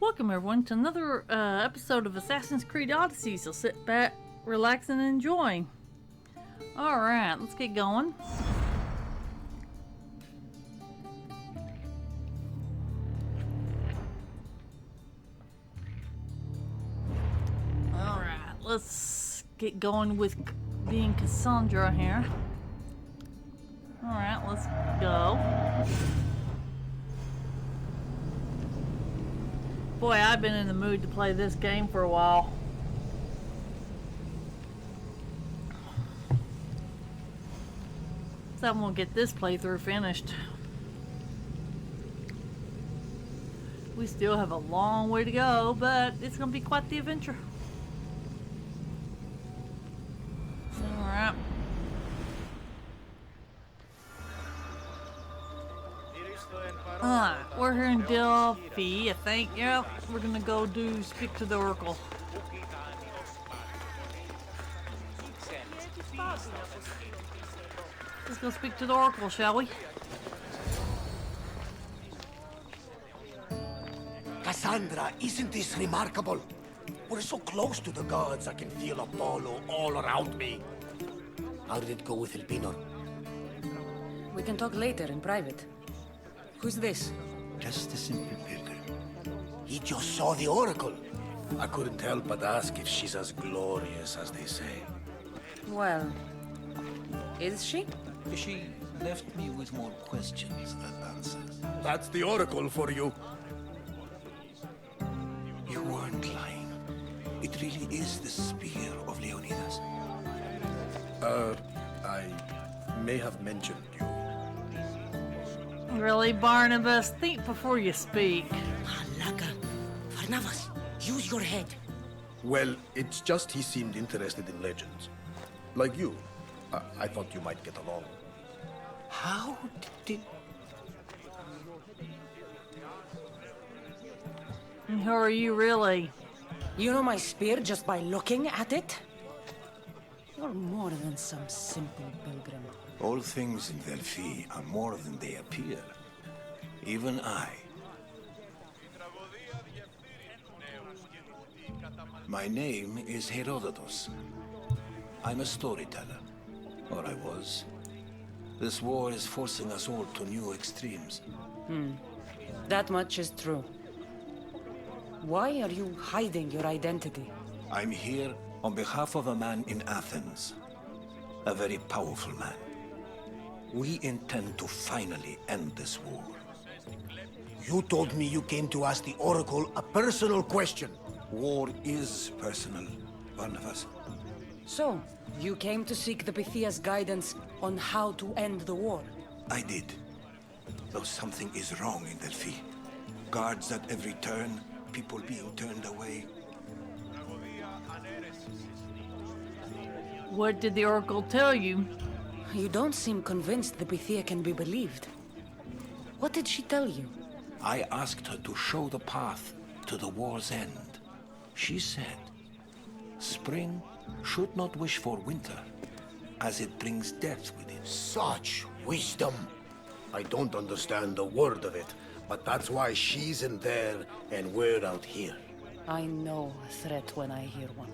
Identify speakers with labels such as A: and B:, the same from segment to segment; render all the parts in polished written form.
A: Welcome everyone to another episode of Assassin's Creed Odyssey, so sit back, relax, and enjoy. Alright, let's get going. Alright, let's get going with being Kassandra here. Alright, let's go. Boy, I've been in the mood to play this game for a while. So I'm gonna get this playthrough finished. We still have a long way to go, but it's gonna be quite the adventure. So, alright. We're here in Delphi, I think. Yep, we're gonna go speak to the Oracle. Let's go speak to the Oracle, shall we?
B: Kassandra, isn't this remarkable? We're so close to the gods, I can feel Apollo all around me. How did it go with Elpinor?
C: We can talk later in private. Who's this?
B: Just a simple pilgrim. He just saw the Oracle. I couldn't help but ask if she's as glorious as they say.
C: Well, is she?
D: She left me with more questions than answers.
B: That's the Oracle for you. You weren't lying. It really is the spear of Leonidas. I may have mentioned you.
A: Really, Barnabas? Think before you speak.
E: Halaka. Barnabas, use your head.
B: Well, it's just he seemed interested in legends. Like you. I thought you might get along.
E: How did...
A: And who are you really?
C: You know my spear just by looking at it? You're more than some simple pilgrim.
F: All things in Delphi are more than they appear. Even I. My name is Herodotus. I'm a storyteller. Or I was. This war is forcing us all to new extremes.
C: That much is true. Why are you hiding your identity?
F: I'm here on behalf of a man in Athens. A very powerful man. We intend to finally end this war.
B: You told me you came to ask the Oracle a personal question.
F: War is personal, Barnabas.
C: So, you came to seek the Pythia's guidance on how to end the war?
F: I did. Though something is wrong in Delphi. Guards at every turn, people being turned away.
A: What did the Oracle tell you?
C: You don't seem convinced the Pythia can be believed. What did she tell you?
F: I asked her to show the path to the war's end. She said, spring should not wish for winter, as it brings death with it.
B: Such wisdom. I don't understand a word of it, but that's why she's in there and we're out here.
C: I know a threat when I hear one.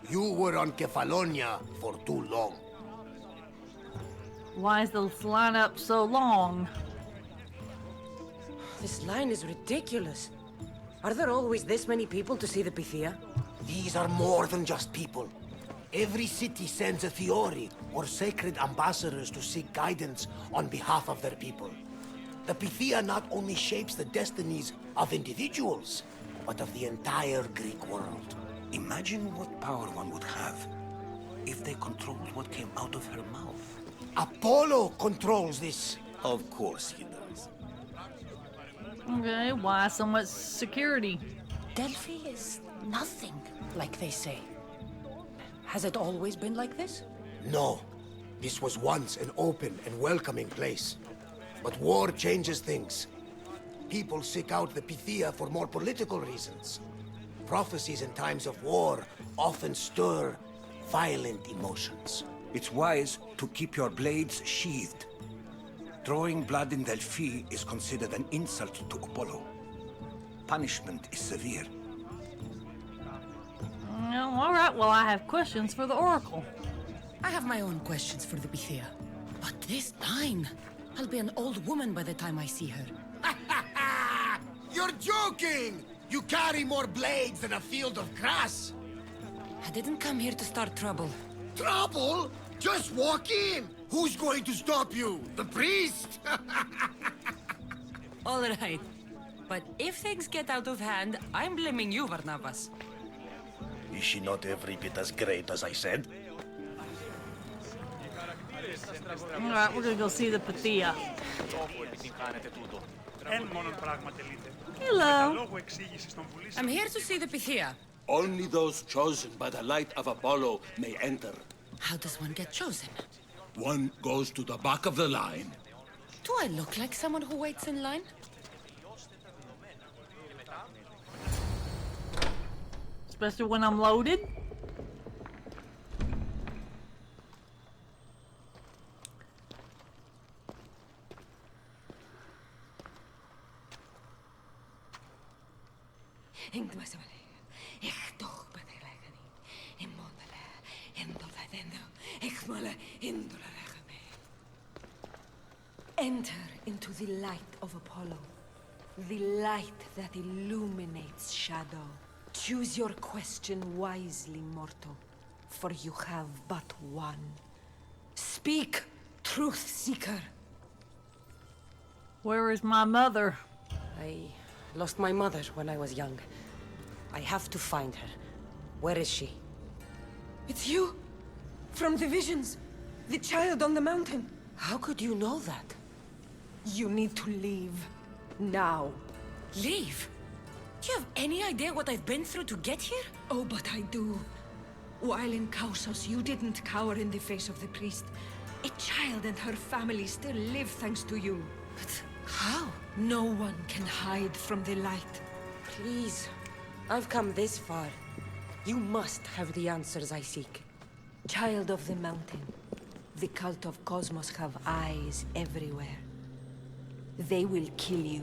B: You were on Kefalonia for too long.
A: Why is this lineup so long?
C: This line is ridiculous. Are there always this many people to see the Pythia?
B: These are more than just people. Every city sends a Theori or sacred ambassadors to seek guidance on behalf of their people. The Pythia not only shapes the destinies of individuals, but of the entire Greek world.
F: Imagine what power one would have if they controlled what came out of her mouth.
B: Apollo controls this.
F: Of course he does.
A: Okay, why so much security?
C: Delphi is nothing, like they say. Has it always been like this?
B: No. This was once an open and welcoming place. But war changes things. People seek out the Pythia for more political reasons. Prophecies in times of war often stir violent emotions.
F: It's wise to keep your blades sheathed. Drawing blood in Delphi is considered an insult to Apollo. Punishment is severe.
A: All right, well, I have questions for the Oracle.
C: I have my own questions for the Bethia. But this time, I'll be an old woman by the time I see her.
B: You're joking! You carry more blades than a field of grass.
C: I didn't come here to start trouble.
B: Trouble? Just walk in! Who's going to stop you? The priest?
C: All right. But if things get out of hand, I'm blaming you, Barnabas.
B: Is she not every bit as great as I said?
A: All right, we're gonna go see the Pythia. Hello.
C: I'm here to see the Pythia.
G: Only those chosen by the light of Apollo may enter.
C: How does one get chosen?
G: One goes to the back of the line.
C: Do I look like someone who waits in line?
A: Especially when I'm loaded.
H: Enter into the light of Apollo, the light that illuminates shadow. Choose your question wisely, mortal, for you have but one. Speak, truth seeker.
A: Where is my mother?
C: I lost my mother when I was young. I have to find her. Where is she?
H: It's you! From the visions! The child on the mountain!
C: How could you know that?
H: You need to leave. Now.
C: Leave? Do you have any idea what I've been through to get here?
H: Oh, but I do. While in Kausos, you didn't cower in the face of the priest. A child and her family still live thanks to you.
C: But how?
H: No one can hide from the light.
C: Please. I've come this far. You must have the answers I seek.
H: Child of the mountain, the cult of Cosmos have eyes everywhere. They will kill you.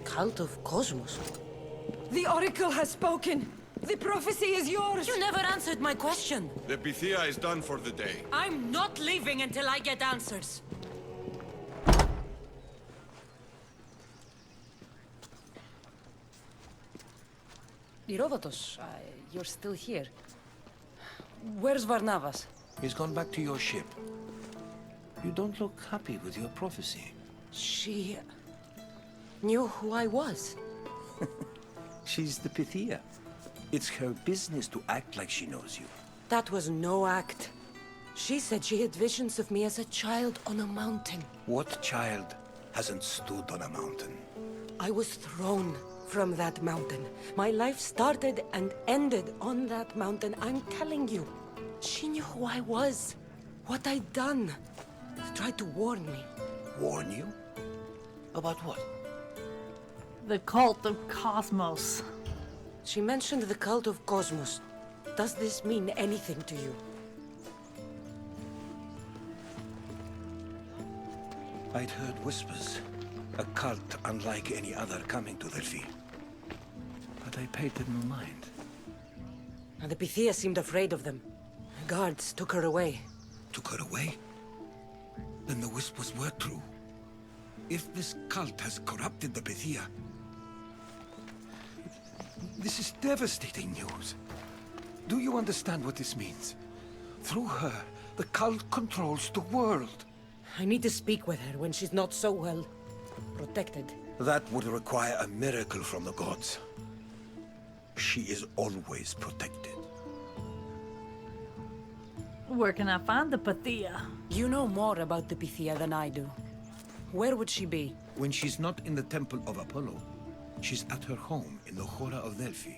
C: Cult of Cosmos?
H: The Oracle has spoken! The prophecy is yours!
C: You never answered my question!
I: The Bethia is done for the day.
C: I'm not leaving until I get answers! Irovatos, you're still here. Where's Varnavas?
F: He's gone back to your ship. You don't look happy with your prophecy.
C: She knew who I was.
F: She's the Pythia. It's her business to act like she knows you.
C: That was no act. She said she had visions of me as a child on a mountain.
F: What child hasn't stood on a mountain?
C: I was thrown from that mountain. My life started and ended on that mountain. I'm telling you. She knew who I was, what I'd done. She tried to warn me.
F: Warn you? About what?
A: The cult of Cosmos.
C: She mentioned the cult of Cosmos. Does this mean anything to you?
F: I'd heard whispers. A cult unlike any other coming to Delphi. But I paid them no mind.
C: And the Pythia seemed afraid of them. Guards took her away.
F: Took her away? Then the whispers were true. If this cult has corrupted the Pythia... This is devastating news. Do you understand what this means? Through her, the cult controls the world.
C: I need to speak with her when she's not so well protected.
F: That would require a miracle from the gods. She is always protected.
A: Where can I find the Pythia?
C: You know more about the Pythia than I do. Where would she be?
F: When she's not in the temple of Apollo, she's at her home in the Hora of Delphi.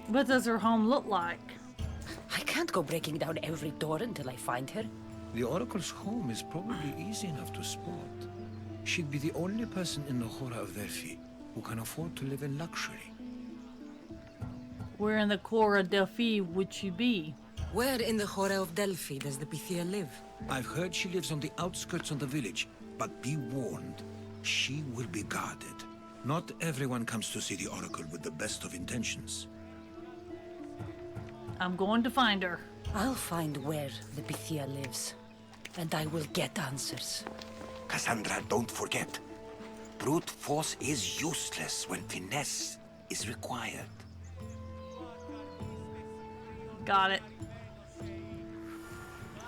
A: What does her home look like?
C: I can't go breaking down every door until I find her.
F: The Oracle's home is probably easy enough to spot. She'd be the only person in the Hora of Delphi who can afford to live in luxury.
A: Where in the core of Delphi would she be?
C: Where in the Hora of Delphi does the Pythia live?
F: I've heard she lives on the outskirts of the village, but be warned, she will be guarded. Not everyone comes to see the Oracle with the best of intentions.
A: I'm going to find her.
C: I'll find where the Pythia lives, and I will get answers.
F: Kassandra, don't forget. Brute force is useless when finesse is required.
A: Got it.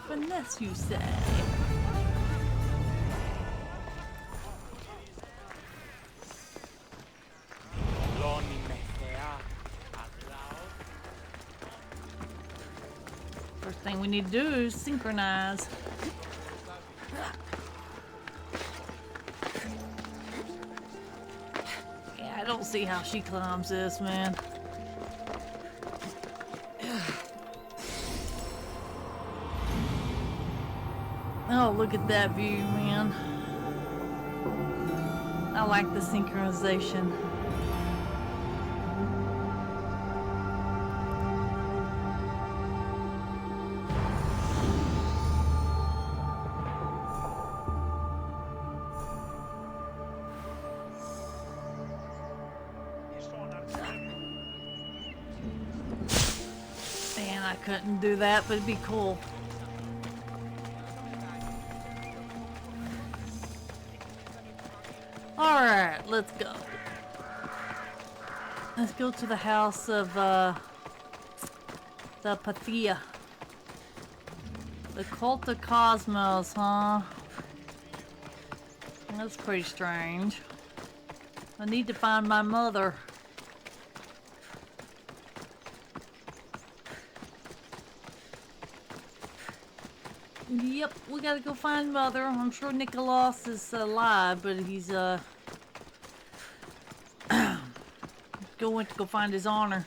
A: Finesse, you say? First thing we need to do is synchronize. Yeah, I don't see how she climbs this, man. Oh, look at that view, man. I like the synchronization. Man, I couldn't do that, but it'd be cool. Alright, let's go. Let's go to the house of the Pythia. The Cult of Cosmos, huh? That's pretty strange. I need to find my mother. Yep, we gotta go find mother. I'm sure Nicholas is alive, but he's going to go find his honor.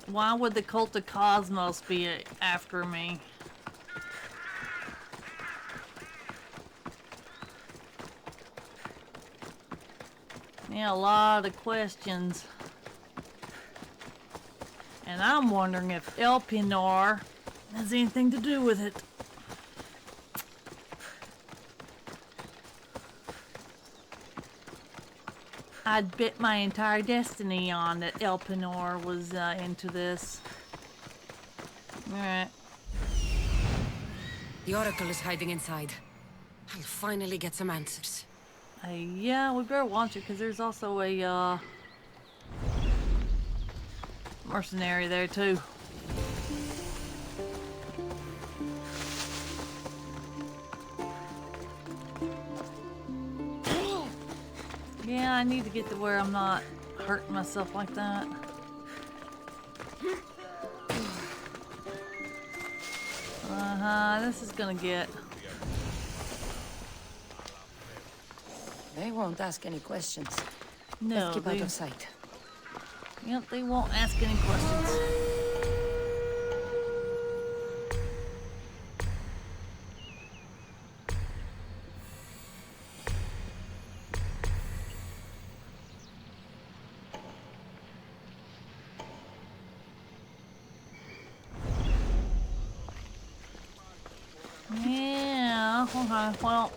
A: Why would the Cult of Cosmos be after me? Yeah, a lot of questions. And I'm wondering if Elpinor has anything to do with it. I'd bet my entire destiny on that Elpinor was into this. Alright.
C: The Oracle is hiding inside. I'll finally get some answers.
A: Yeah, we better watch it because there's also a mercenary there too. Yeah, I need to get to where I'm not hurting myself like that. This is gonna get...
C: They won't ask any questions.
A: No,
C: Let's keep out of sight.
A: Yep, they won't ask any questions. Yeah, okay, well,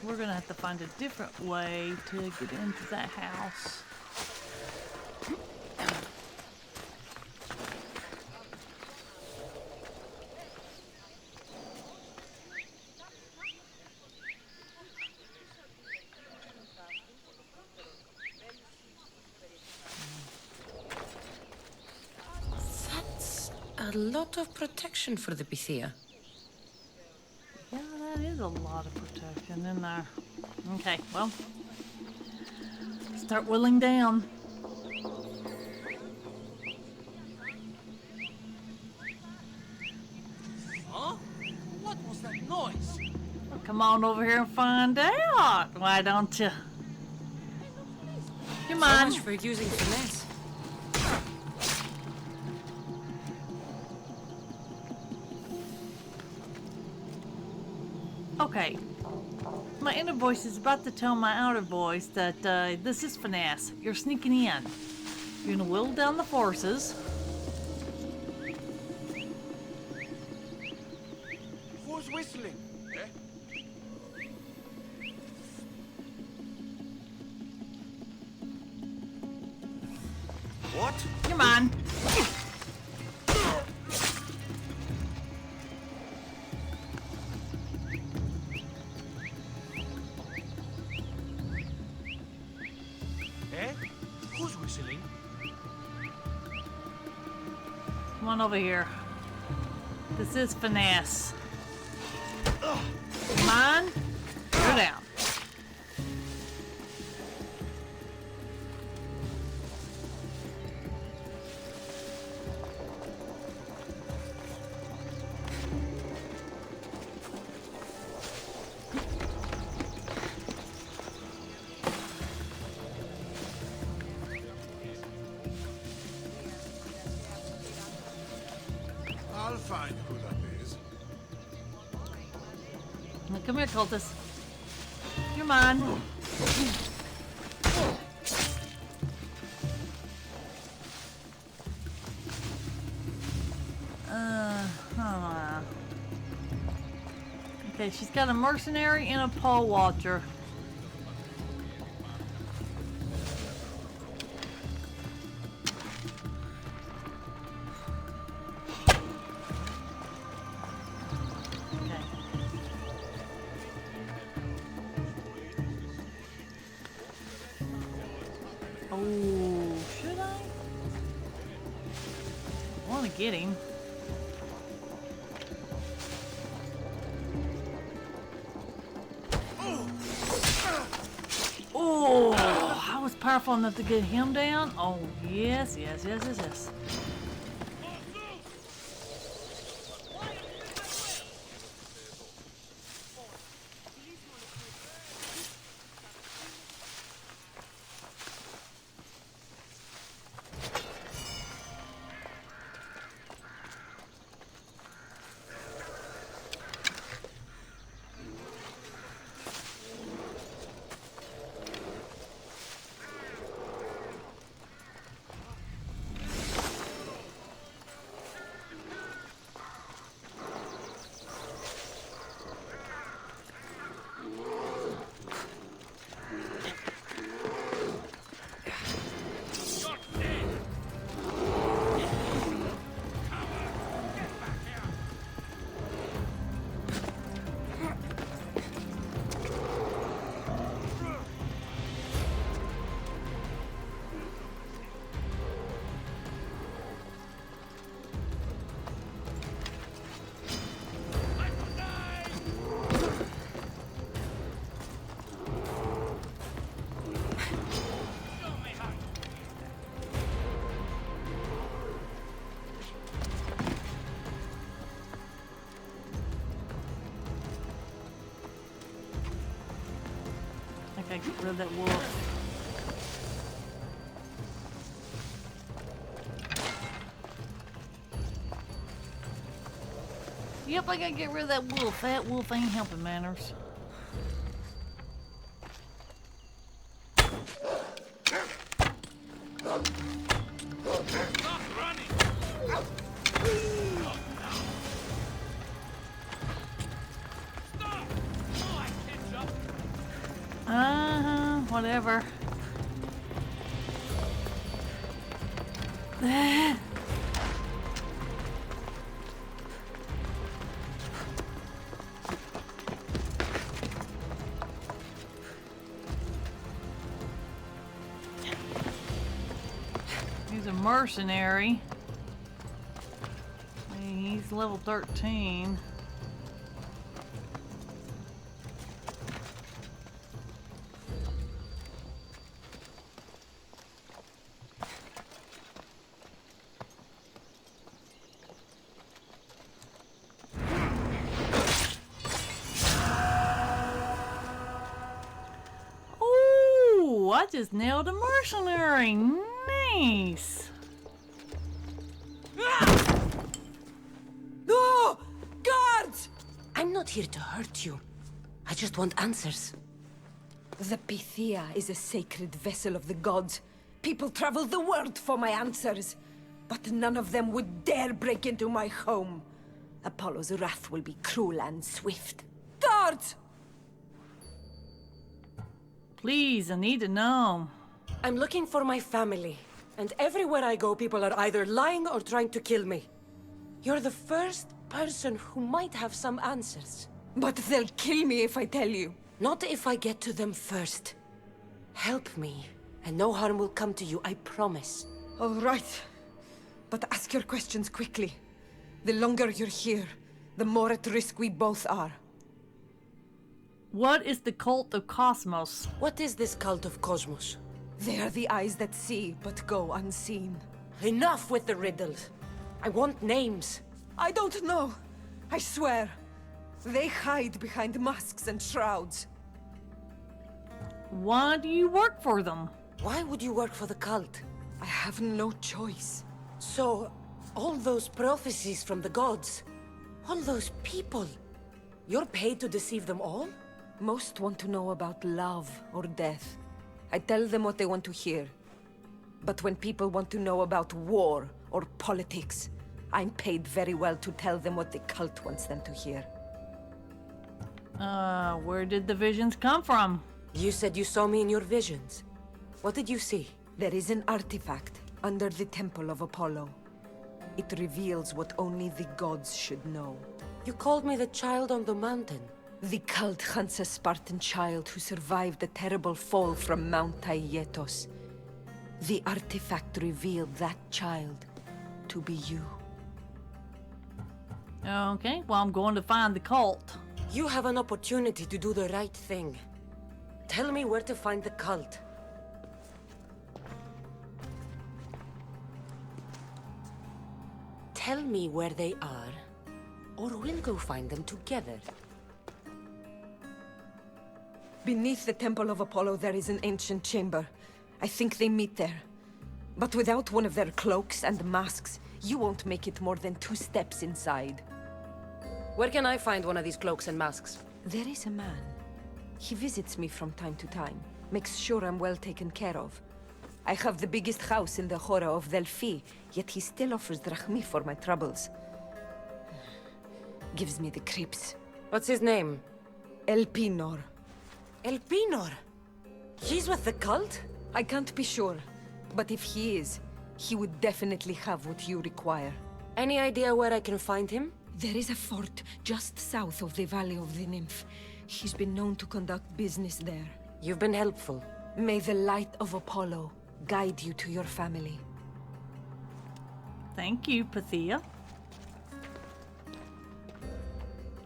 A: we're gonna have to find a different way to get into that house.
C: That's a lot of protection for the Pythia.
A: Yeah, that is a lot of protection in there. Okay, well, start whittling down.
D: Huh? What was that noise?
A: Well, come on over here and find out. Why don't you? Come
C: So
A: on.
C: much for using finesse.
A: Okay. My inner voice is about to tell my outer voice that this is finesse. You're sneaking in. You're gonna whittle down the forces.
I: Who's whistling? Eh? What?
A: Come on.
I: Eh? Who's whistling?
A: Come on over here. This is finesse. Come on. Go down.
I: I'll find who that is.
A: Now, come here, cultist. Come on. Okay, she's got a mercenary and a paw watcher. Okay. Oh, should I? I want to get him. Oh, I was powerful enough to get him down. Oh, yes, yes, yes, yes, yes. I gotta get rid of that wolf. Yep, I gotta get rid of that wolf. That wolf ain't helping manners. Whatever. He's a mercenary. He's level 13. I just nailed a mercenary. Nice.
C: No! Guards! I'm not here to hurt you. I just want answers.
H: The Pythia is a sacred vessel of the gods. People travel the world for my answers, but none of them would dare break into my home. Apollo's wrath will be cruel and swift. Guards!
A: Please, I need to know.
C: I'm looking for my family, and everywhere I go, people are either lying or trying to kill me. You're the first person who might have some answers.
H: But they'll kill me if I tell you.
C: Not if I get to them first. Help me, and no harm will come to you, I promise.
H: All right. But ask your questions quickly. The longer you're here, the more at risk we both are.
A: What is the cult of Cosmos?
C: What is this cult of Cosmos?
H: They are the eyes that see, but go unseen.
C: Enough with the riddles. I want names.
H: I don't know. I swear. They hide behind masks and shrouds.
A: Why do you work for them?
C: Why would you work for the cult?
H: I have no choice.
C: So, all those prophecies from the gods, all those people, you're paid to deceive them all?
H: Most want to know about love or death. I tell them what they want to hear. But when people want to know about war or politics, I'm paid very well to tell them what the cult wants them to hear.
A: Where did the visions come from?
C: You said you saw me in your visions. What did you see?
H: There is an artifact under the Temple of Apollo. It reveals what only the gods should know.
C: You called me the child on the mountain.
H: The cult hunts a Spartan child who survived the terrible fall from Mount Taygetos. The artifact revealed that child to be you.
A: Okay, well, I'm going to find the cult.
C: You have an opportunity to do the right thing. Tell me where to find the cult. Tell me where they are, or we'll go find them together.
H: Beneath the Temple of Apollo, there is an ancient chamber. I think they meet there. But without one of their cloaks and masks, you won't make it more than 2 steps inside.
C: Where can I find one of these cloaks and masks?
H: There is a man. He visits me from time to time, makes sure I'm well taken care of. I have the biggest house in the Hora of Delphi, yet he still offers drachmi for my troubles. Gives me the creeps.
C: What's his name?
H: Elpinor.
C: Elpinor? He's with the cult?
H: I can't be sure, but if he is, he would definitely have what you require.
C: Any idea where I can find him?
H: There is a fort just south of the Valley of the Nymph. He's been known to conduct business there.
C: You've been helpful.
H: May the light of Apollo guide you to your family.
A: Thank you, Pythia.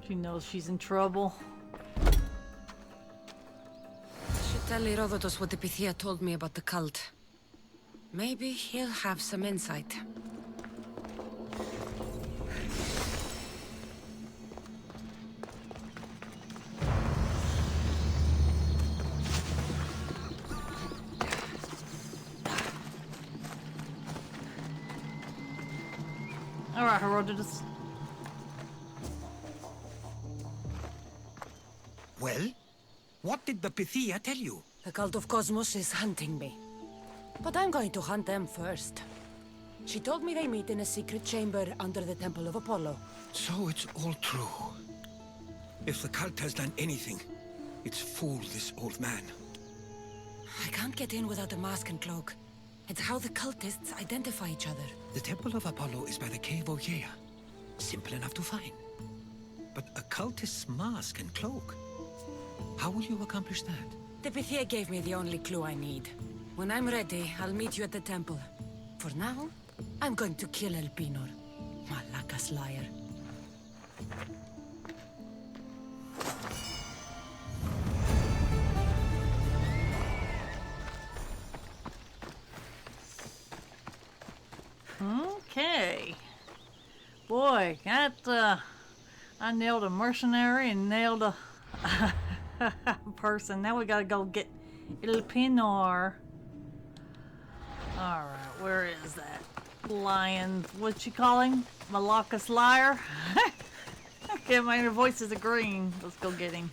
A: She knows she's in trouble.
C: Should tell Herodotus what the Pythia told me about the cult. Maybe he'll have some insight.
A: Alright, Herodotus.
J: Well? What did the Pythia tell you?
C: The cult of Cosmos is hunting me. But I'm going to hunt them first. She told me they meet in a secret chamber under the Temple of Apollo.
J: So it's all true. If the cult has done anything, it's fooled this old man.
C: I can't get in without a mask and cloak. It's how the cultists identify each other.
J: The Temple of Apollo is by the cave Ogea. Simple enough to find. But a cultist's mask and cloak? How will you accomplish that?
C: The Pythia gave me the only clue I need. When I'm ready, I'll meet you at the temple. For now, I'm going to kill Elpinor. Malakas liar.
A: Okay. Boy, that, I nailed a mercenary and nailed a person. Now we gotta go get Elpinor. Alright, where is that? Lion, what you call him? Malakas liar? Okay, my voice is agreeing. Let's go get him.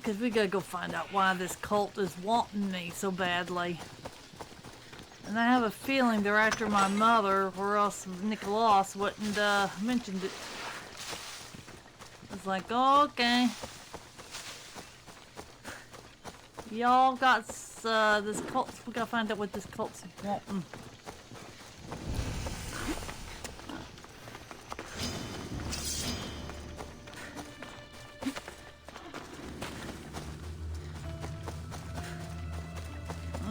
A: because we gotta go find out why this cult is wanting me so badly. And I have a feeling they're after my mother, or else Nicholas wouldn't mentioned it. It's like, okay. Y'all got this cult. We gotta find out what this cult's wanting.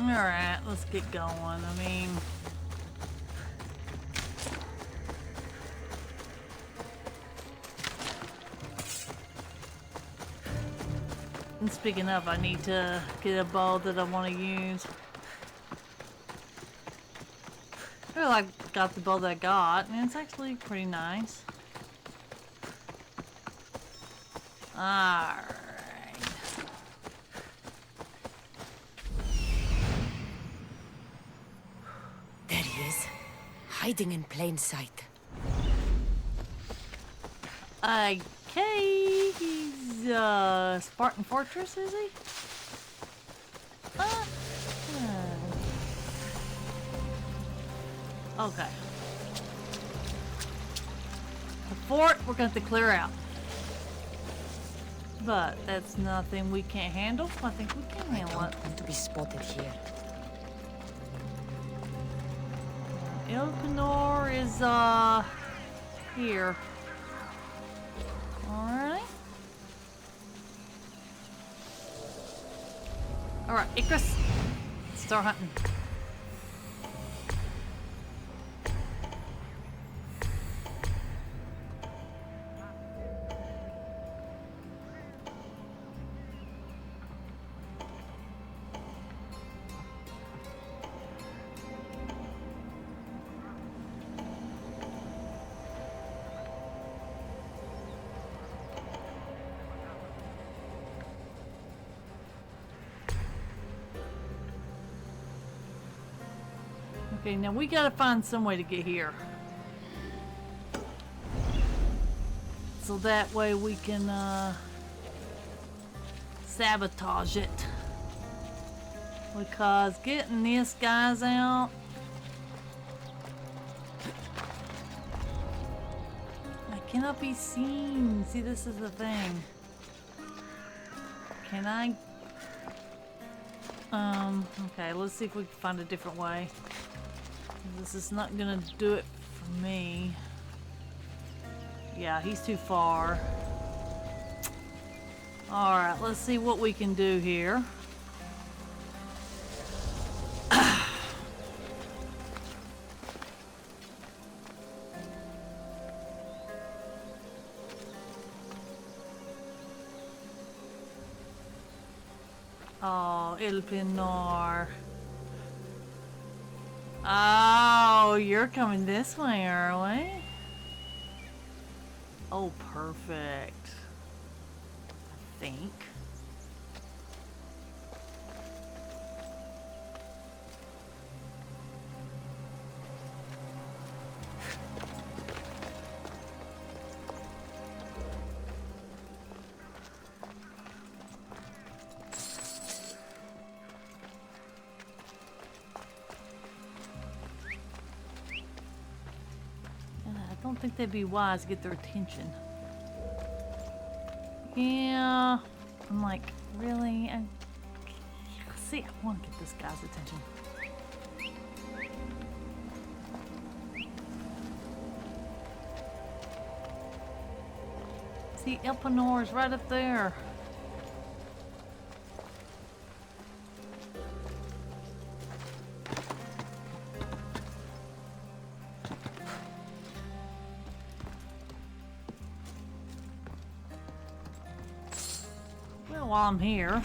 A: Alright, let's get going. I mean... And speaking of, I need to get a bow that I want to use. I really got the bow that I got, and it's actually pretty nice. Alright.
C: There he is, hiding in plain sight.
A: Okay, he's Spartan Fortress, is he? Okay. The fort we're going to clear out. But that's nothing we can't handle. I think we can handle it.
C: I don't want to be spotted here.
A: Elpenor is here. Alright. Alright, Icarus. Start hunting. Okay, now we gotta find some way to get here. So that way we can sabotage it. Because getting these guys out, I cannot be seen. See, this is the thing. Can I? Okay, let's see if we can find a different way. This is not gonna do it for me. Yeah, he's too far. Alright, let's see what we can do here. Oh, Elpenor. Oh, you're coming this way, are we? Oh, perfect. I think. I don't think that'd be wise to get their attention. Yeah, I'm like, really? See, I want to get this guy's attention. See, Elpenor is right up there. While I'm here.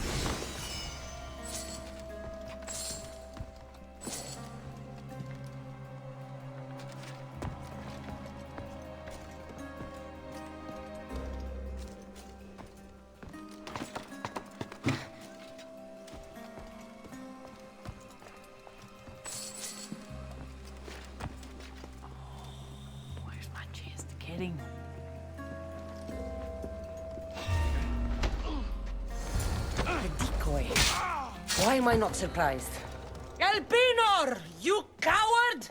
A: Where's my chance to get him?
C: boy. Why am I not surprised? Elpinor! You coward!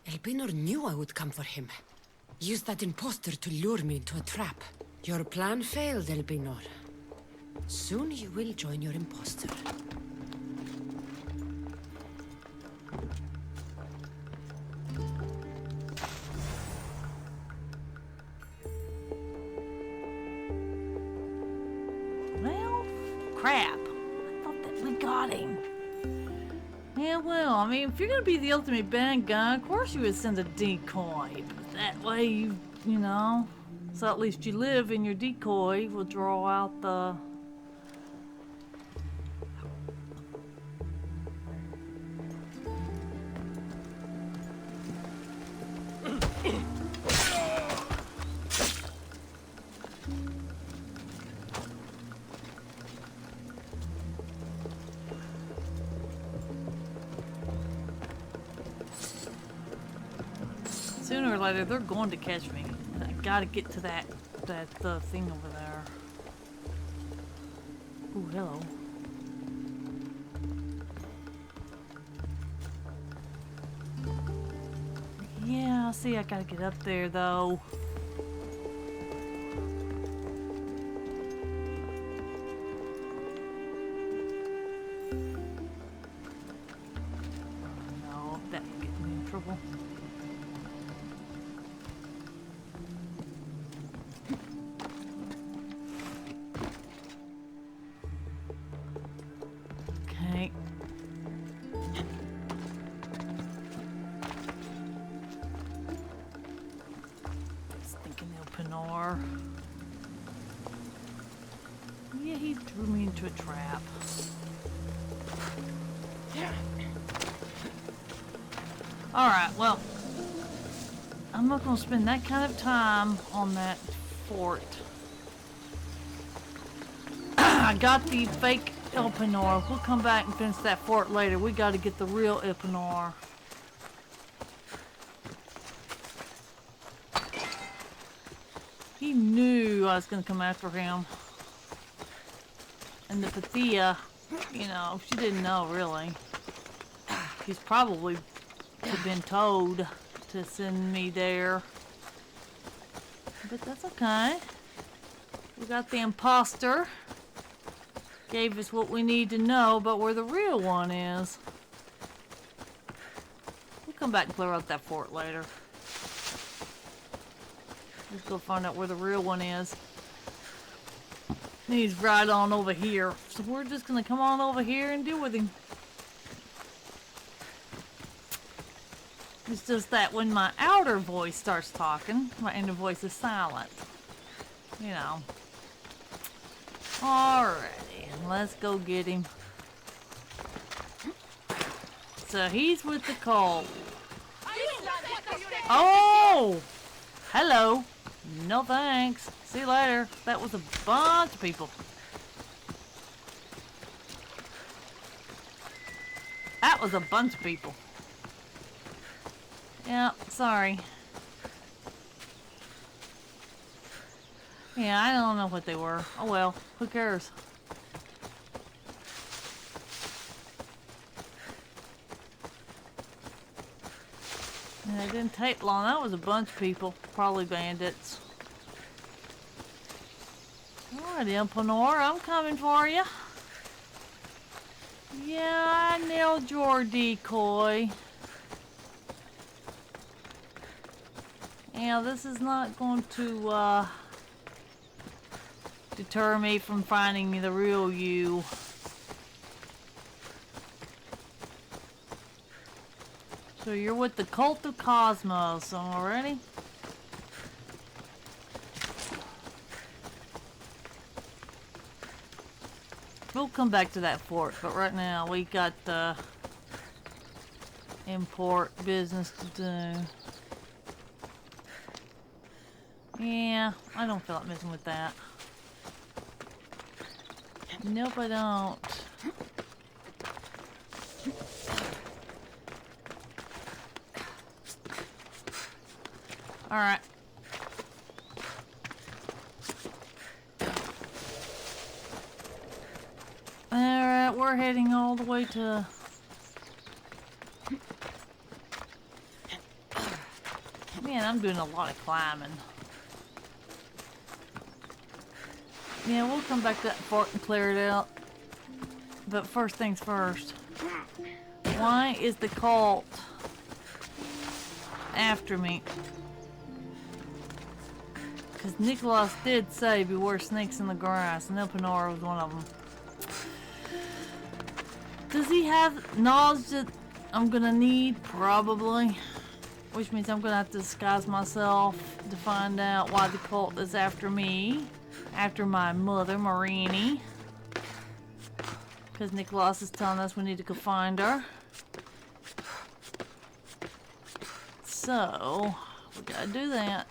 C: Elpinor knew I would come for him. Used that imposter to lure me into a trap. Your plan failed, Elpinor. Soon you will join your imposter.
A: Well, crap. I thought that we got him. Yeah, well, I mean, if you're gonna be the ultimate bad guy, of course you would send a decoy. But that way you know, so at least you live and your decoy will draw out the... Sooner or later, they're going to catch me. I gotta get to that thing over there. Ooh, hello. Yeah, see, I gotta get up there, though. No, that would get me in trouble. Okay. Stinking Elpinor. Yeah, he threw me into a trap. Alright, well, I'm not gonna spend that kind of time on that fort. I got the fake Elpinor. We'll come back and finish that fort later. We gotta get the real Elpinor. He knew I was gonna come after him. And the Pythia, you know, she didn't know really. He's probably been told to send me there. But that's okay. We got the imposter. Gave us what we need to know about where the real one is. We'll come back and clear out that fort later. Let's go find out where the real one is. He's right on over here. So we're just gonna come on over here and deal with him. It's just that when my outer voice starts talking, my inner voice is silent. You know. Alrighty, let's go get him. So he's with the cult. Oh! Hello. No thanks. See you later. That was a bunch of people. That was a bunch of people. Yeah, sorry. Yeah, I don't know what they were. Oh well, who cares? And it didn't take long. That was a bunch of people. Probably bandits. Alright, Elpinor, I'm coming for you. Yeah, I nailed your decoy. Yeah, this is not going to deter me from finding the real you. So you're with the Cult of Cosmos already? We'll come back to that fort, but right now we got the import business to do. Yeah, I don't feel like messing with that. Nope, I don't. Alright. Alright, we're heading all the way to... Man, I'm doing a lot of climbing. Yeah, we'll come back to that fort and clear it out. But first things first. Why is the cult after me? Because Nicholas did say beware snakes in the grass, and Elpenor was one of them. Does he have knowledge that I'm gonna need? Probably. Which means I'm gonna have to disguise myself to find out why the cult is after me. After my mother, Marini. Because Nicholas is telling us we need to go find her. So, we gotta do that.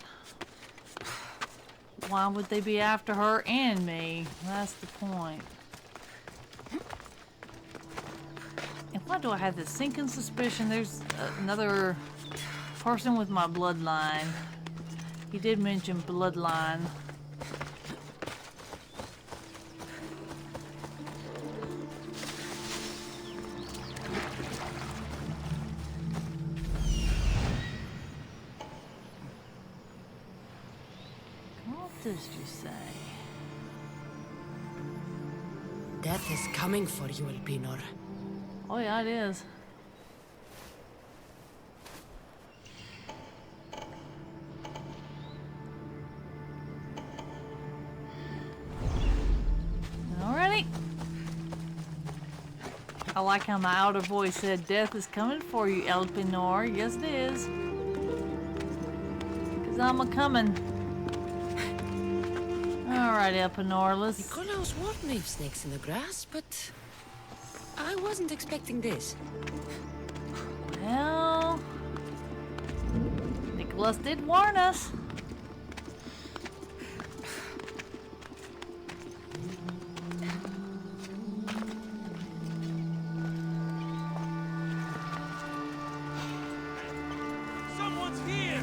A: Why would they be after her and me? That's the point. And why do I have this sinking suspicion there's another person with my bloodline? He did mention bloodline. What did you say?
C: Death is coming for you, Elpenor.
A: Oh yeah, it is. Alrighty. I like how my outer voice said, "Death is coming for you, Elpenor." Yes, it is. 'Cause I'm a-coming. Alright, Elpenor, let's...
C: Nikolaos warned me of snakes in the grass, but I wasn't expecting this.
A: Well... Nicholas did warn us.
I: Someone's here!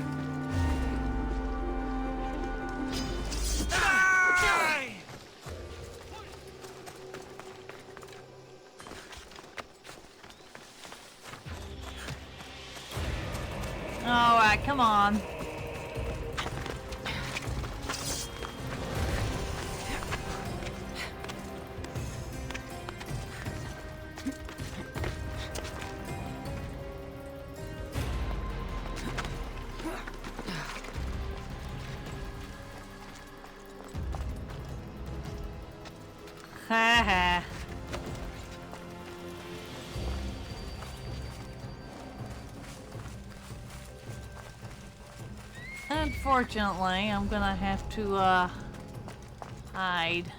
A: Alright, come on. Ha ha. Unfortunately, I'm gonna have to, hide.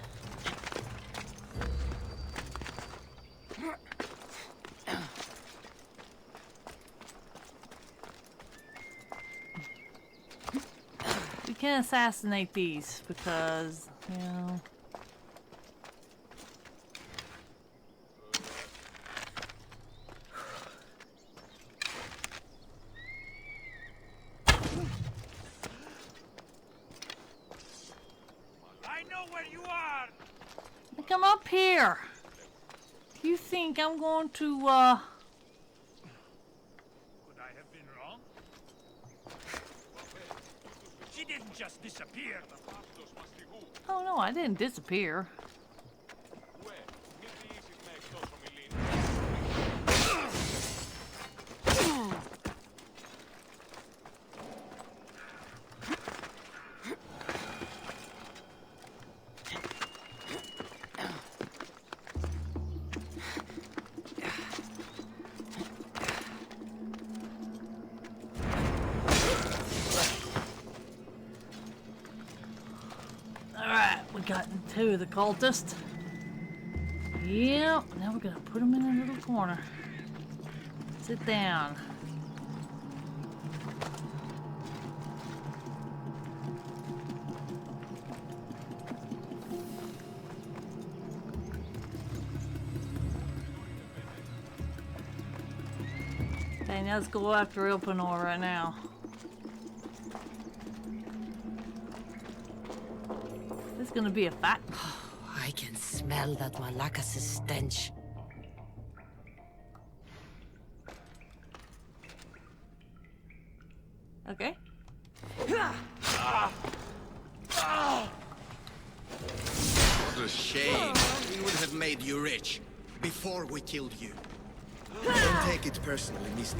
A: We can assassinate these because, you know... Come up here. You think I'm going to,
I: Could I have been wrong? She didn't just disappear.
A: Oh no, I didn't disappear. Gotten two of the cultists. Yep, now we're gonna put them in a little corner. Sit down. Okay, now let's go after Elpenor right now. It's gonna be a fight.
C: I can smell that Malakas' stench.
K: What a shame. We would have made you rich before we killed you. Don't take it personally, Mister.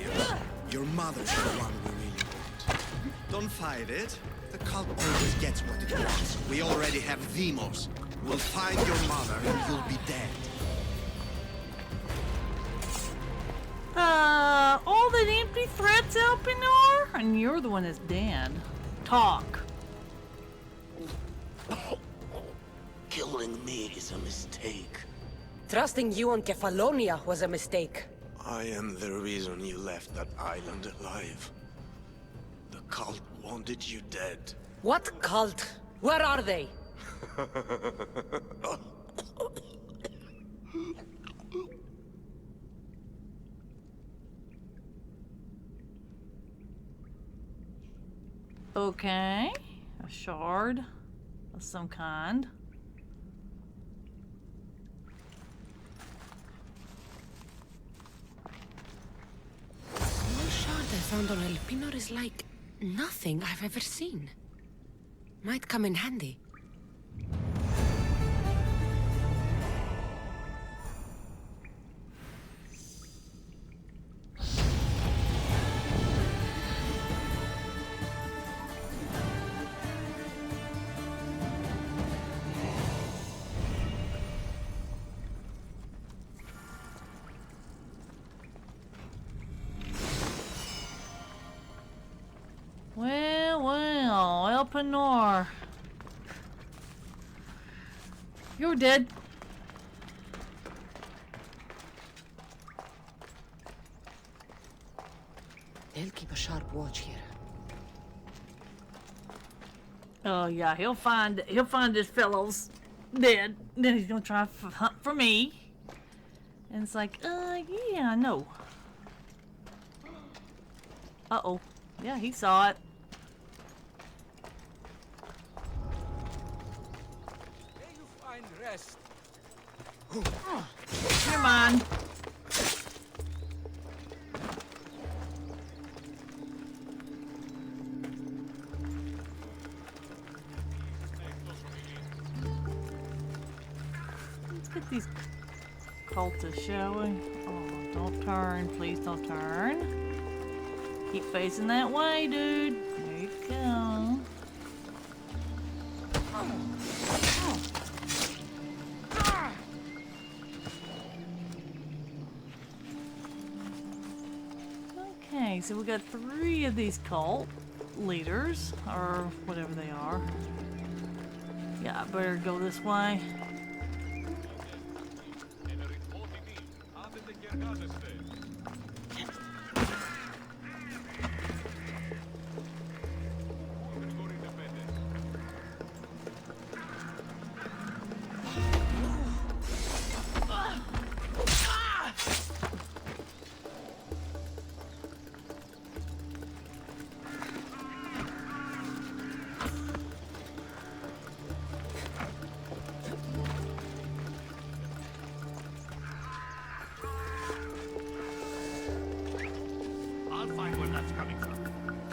K: Your mother's the one we really want. Don't fight it. The cult always gets what it wants. We already have Demos. We'll find your mother and you'll be dead.
A: All that empty threats, Elpenor? And you're the one that's dead. Talk.
B: Killing me is a mistake.
C: Trusting you on Kefalonia was a mistake.
B: I am the reason you left that island alive. The cult wanted you dead.
C: What cult? Where are they?
A: Okay. A shard of some kind.
C: Small shard I found on Elpenor is like nothing I've ever seen. Might come in handy.
A: Well, Elpenor. You're dead.
C: They'll keep a sharp watch here.
A: Oh yeah, he'll find his fellows dead. Then he's gonna try to hunt for me. And it's like, yeah, no. Uh-oh. Yeah, he saw it.
I: May you find rest.
A: You're mine. Let's get these cultists, shall we? Oh, don't turn. Please don't turn. Keep facing that way, dude. There you go. Okay, so we got 3 of these cult leaders, or whatever they are. Yeah, I better go this way.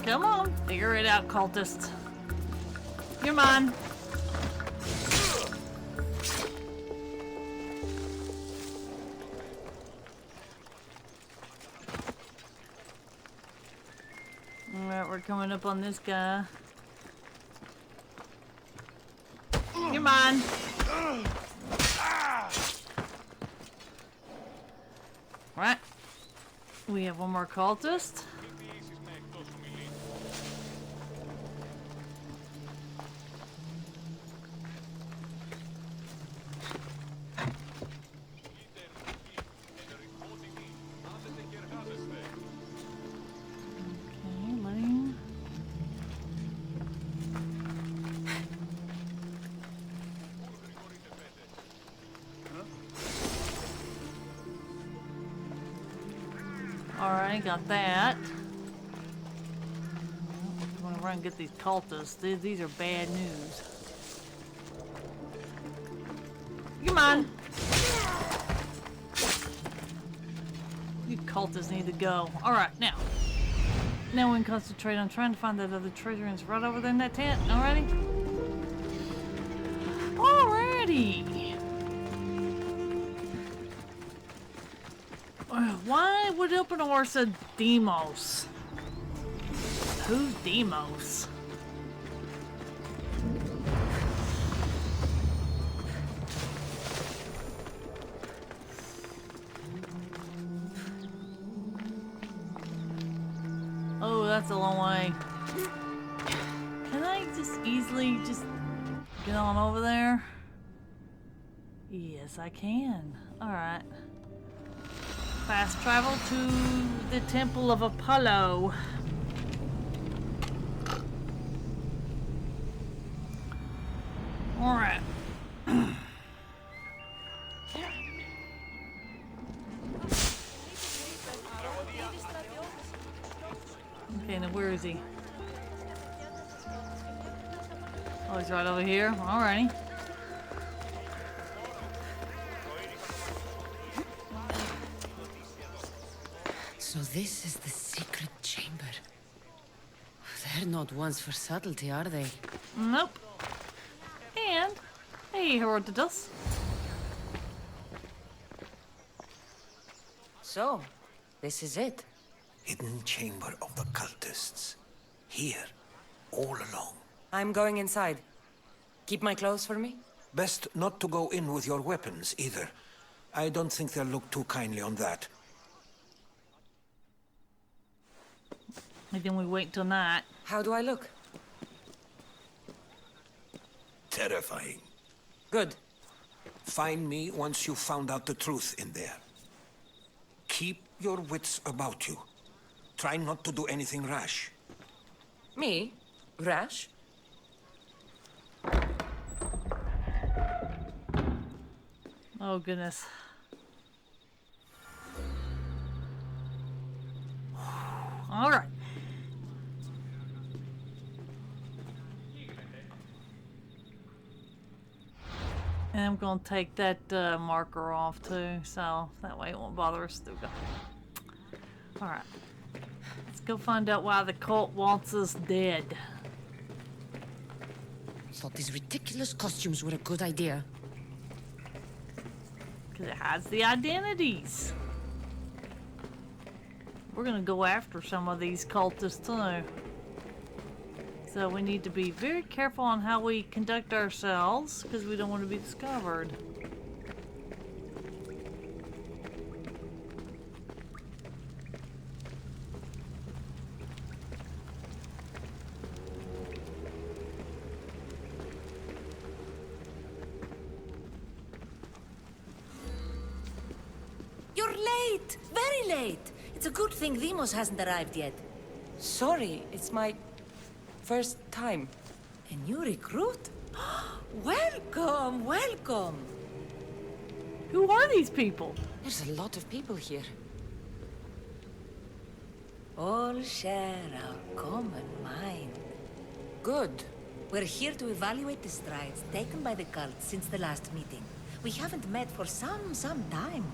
A: Come on, figure it out, cultist. You're mine. Alright, we're coming up on this guy. You're mine. Right. We have one more cultist. Alright, got that. I'm gonna run and get these cultists. These are bad news. Come on! You cultists need to go. Alright, now. Now we can concentrate on trying to find that other treasure, and it's right over there in that tent. Alrighty. Alrighty. Why would open or said Demos? Who's Demos? Oh, that's a long way. Can I just easily just get on over there? Yes, I can. Alright. Fast travel to the Temple of Apollo. Alright. Okay, now where is he? Oh, he's right over here. Alrighty.
C: So this is the secret chamber. They're not ones for subtlety, are they?
A: Nope. And, hey, Herodotus.
C: So, this is it.
F: Hidden chamber of the cultists. Here, all along.
C: I'm going inside. Keep my clothes for me?
F: Best not to go in with your weapons, either. I don't think they'll look too kindly on that.
A: And then we wait till night.
C: How do I look?
F: Terrifying.
C: Good.
F: Find me once you've found out the truth in there. Keep your wits about you. Try not to do anything rash.
C: Me? Rash?
A: Oh, goodness. All right. And I'm going to take that marker off too, so that way it won't bother us to go. All right. Let's go find out why the cult wants us dead.
C: Thought these ridiculous costumes were a good idea.
A: Because it hides the identities. We're going to go after some of these cultists too. So we need to be very careful on how we conduct ourselves, because we don't want to be discovered.
E: You're late! Very late! It's a good thing Demos hasn't arrived yet.
C: Sorry, it's my first time.
E: A new recruit? Welcome, welcome!
A: Who are these people?
C: There's a lot of people here.
E: All share our common mind.
C: Good.
E: We're here to evaluate the strides taken by the cult since the last meeting. We haven't met for some time.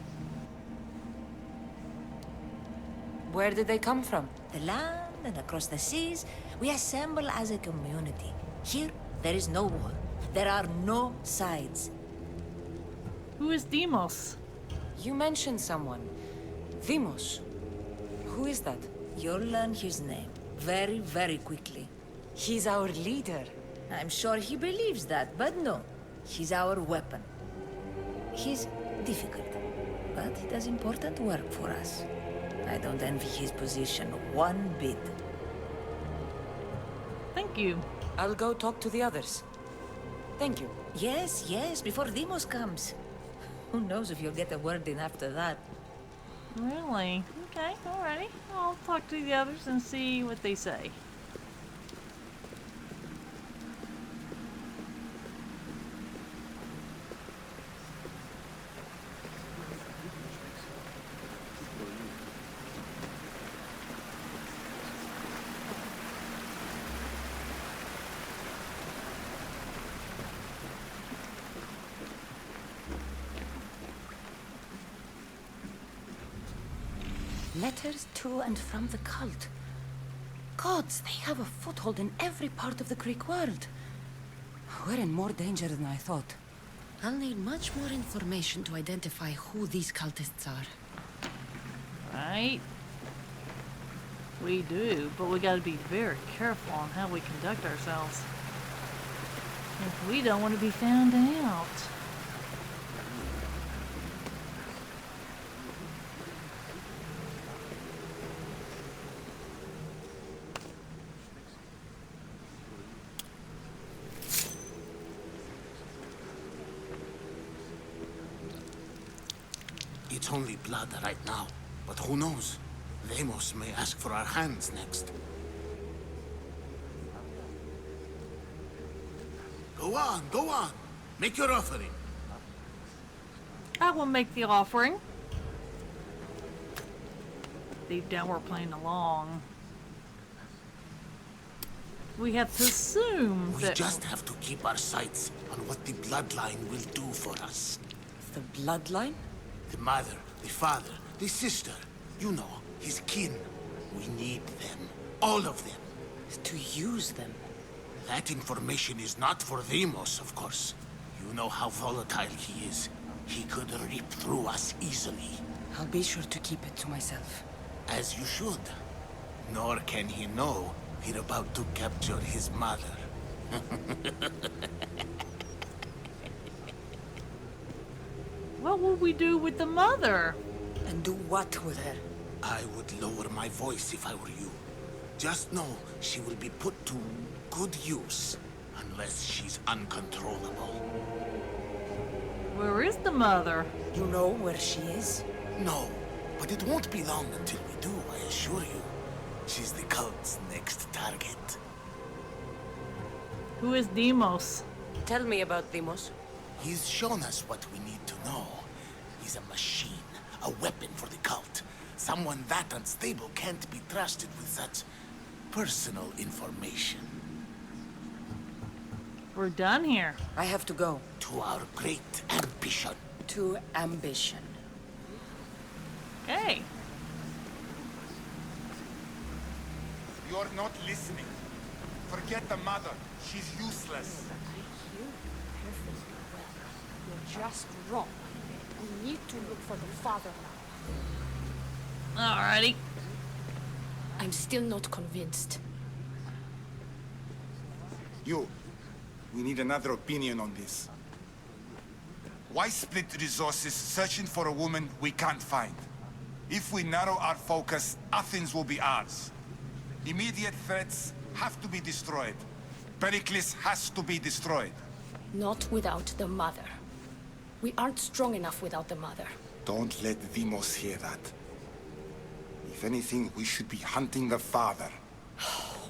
C: Where did they come from?
E: The land and across the seas, we assemble as a community. Here, there is no war. There are no sides.
A: Who is Demos?
C: You mentioned someone. Vimos. Who is that?
E: You'll learn his name very, very quickly.
C: He's our leader.
E: I'm sure he believes that, but no. He's our weapon. He's difficult, but he does important work for us. I don't envy his position one bit.
A: Thank you.
C: I'll go talk to the others. Thank you.
E: Yes, yes, before Demos comes. Who knows if you'll get a word in after that.
A: Really? Okay, alrighty. I'll talk to the others and see what they say.
C: Letters to and from the cult. Gods, they have a foothold in every part of the Greek world. We're in more danger than I thought. I'll need much more information to identify who these cultists are.
A: Right? We do, but we gotta be very careful on how we conduct ourselves. If we don't want to be found out.
B: It's only blood right now, but who knows? Deimos may ask for our hands next. Go on, go on. Make your offering.
A: I will make the offering. Deep down we're playing along. We have to assume
B: We
A: that...
B: just have to keep our sights on what the bloodline will do for us.
C: The bloodline?
B: The mother, the father, the sister. You know, his kin. We need them. All of them.
C: To use them?
B: That information is not for Deimos, of course. You know how volatile he is. He could rip through us easily.
C: I'll be sure to keep it to myself.
B: As you should. Nor can he know we're about to capture his mother.
A: What will we do with the mother?
C: And do what with her?
B: I would lower my voice if I were you. Just know she will be put to good use, unless she's uncontrollable.
A: Where is the mother?
C: You know where she is?
B: No, but it won't be long until we do, I assure you. She's the cult's next target.
A: Who is Deimos?
C: Tell me about Deimos.
B: He's shown us what we need to know. He's a machine, a weapon for the cult. Someone that unstable can't be trusted with such personal information.
A: We're done here.
C: I have to go.
B: To our great ambition.
C: To ambition.
A: Okay.
L: You're not listening. Forget the mother. She's useless.
H: I hear you perfectly well. You're just wrong. We need to look for the father now.
A: Alrighty.
H: I'm still not convinced.
L: We need another opinion on this. Why split resources searching for a woman we can't find? If we narrow our focus, Athens will be ours. Immediate threats have to be destroyed. Pericles has to be destroyed.
H: Not without the mother. We aren't strong enough without the mother.
L: Don't let Deimos hear that. If anything, we should be hunting the father.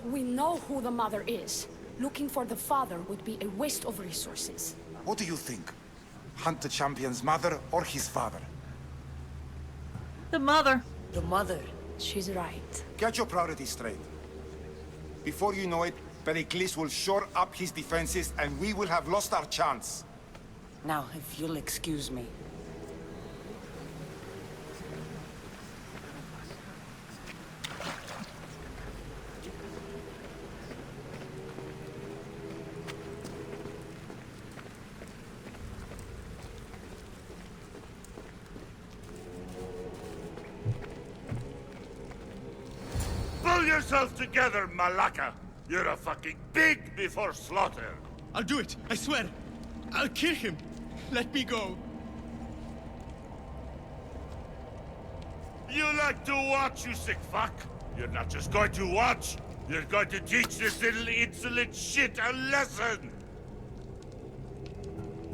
H: We know who the mother is. Looking for the father would be a waste of resources.
L: What do you think? Hunt the champion's mother or his father?
A: The mother.
C: The mother.
H: She's right.
L: Get your priorities straight. Before you know it, Pericles will shore up his defenses and we will have lost our chance.
C: Now, if you'll excuse me.
M: Pull yourself together, Malaka! You're a fucking pig before slaughter!
N: I'll do it, I swear! I'll kill him! Let me go!
M: You like to watch, you sick fuck? You're not just going to watch, you're going to teach this little insolent shit a lesson!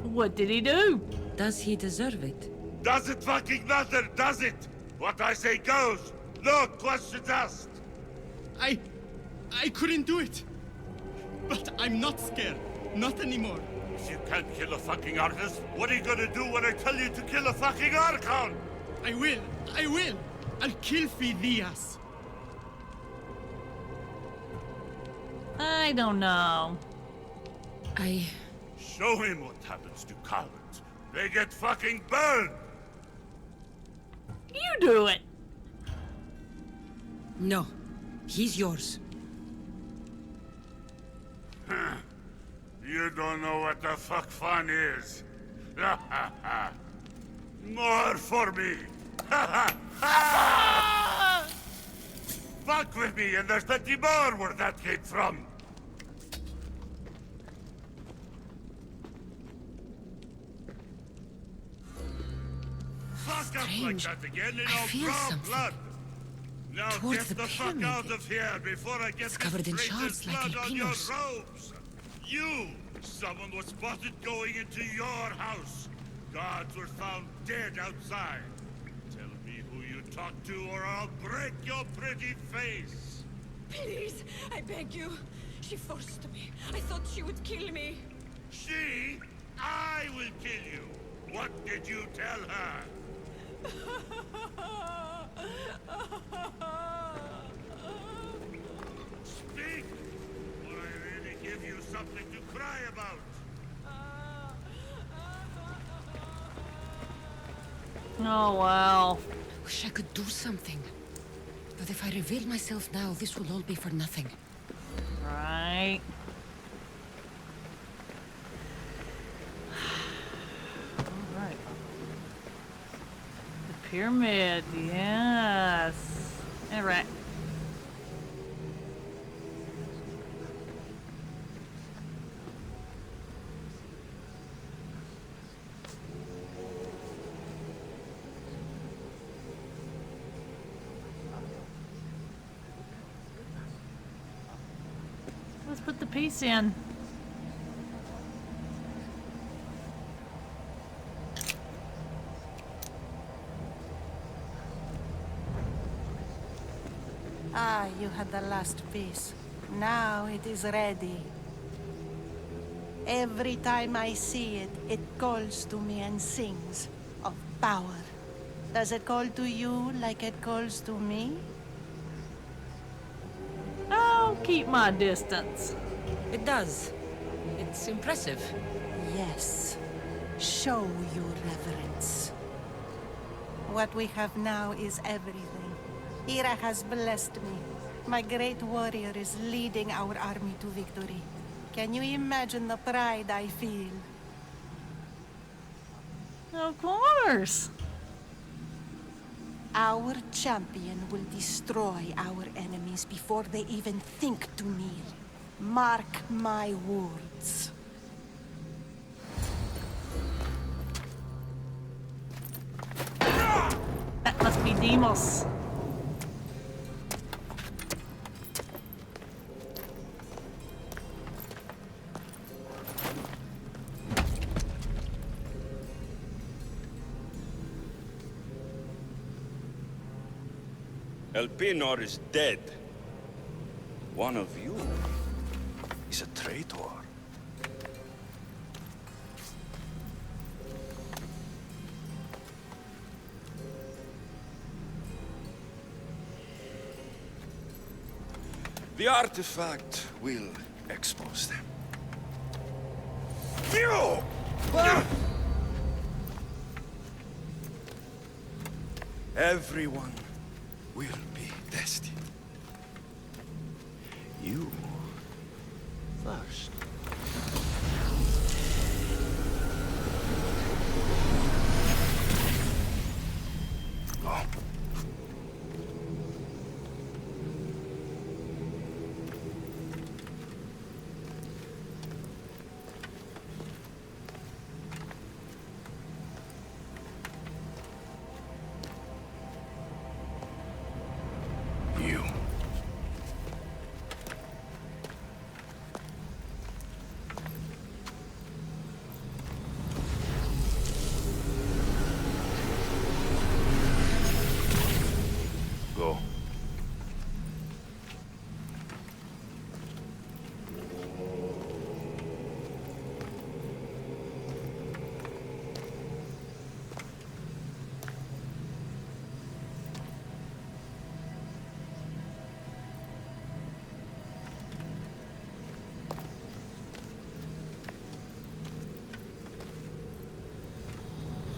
A: What did he do?
C: Does he deserve it?
M: Does it fucking matter, does it? What I say goes! No questions asked!
N: I couldn't do it! But I'm not scared. Not anymore.
M: If you can't kill a fucking artist, what are you gonna do when I tell you to kill a fucking Archon?
N: I will! I will! I'll kill Phidias!
A: I don't know.
M: Show him what happens to cowards. They get fucking burned!
A: You do it!
C: No. He's yours.
M: You don't know what the fuck fun is. More for me. Fuck with me, and there's plenty more where that came from. Fuck up like that again, and
C: I
M: I'll
C: feel
M: draw
C: something.
M: blood. Now
C: Towards
M: get
C: the
M: the fuck
C: pyramid.
M: out of here before I get
C: It's covered
M: this
C: in
M: traitor's
C: shards like
M: blood on your
C: albinos.
M: robes. You! Someone was spotted going into your house. Guards were found dead outside. Tell me who you talked to or I'll break your pretty face.
H: Please, I beg you. She forced me. I thought she would kill me.
M: She? I will kill you. What did you tell her? Speak, or I really give you something to cry about.
A: Oh, wow.
C: Wish I could do something. But if I reveal myself now, this will all be for nothing.
A: Right. Alright. The pyramid, yes. Alright. Let's put the piece in.
O: Ah, you had the last piece. Now it is ready. Every time I see it, it calls to me and sings of power. Does it call to you like it calls to me?
A: I'll keep my distance.
C: It does. It's impressive.
O: Yes. Show your reverence. What we have now is everything. Ira has blessed me. My great warrior is leading our army to victory. Can you imagine the pride I feel?
A: Of course.
O: Our champion will destroy our enemies before they even think to kneel. Mark my words.
A: That must be Demos.
P: Elpinor is dead. One of you is a traitor. The artifact will expose them. You! Everyone will be tested. You first. Go. You. Go.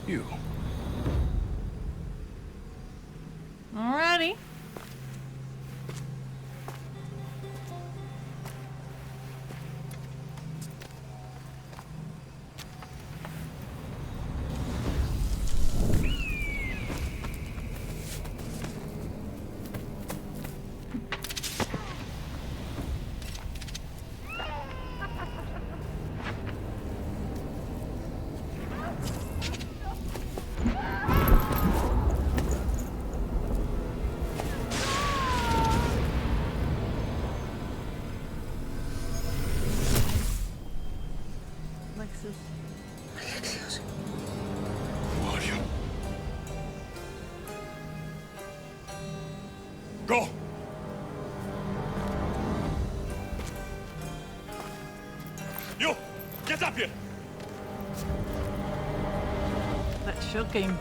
P: You.
A: Alrighty. Alexis.
C: Alexios.
M: Who are you? Go! You! Get up here!
A: That shook him.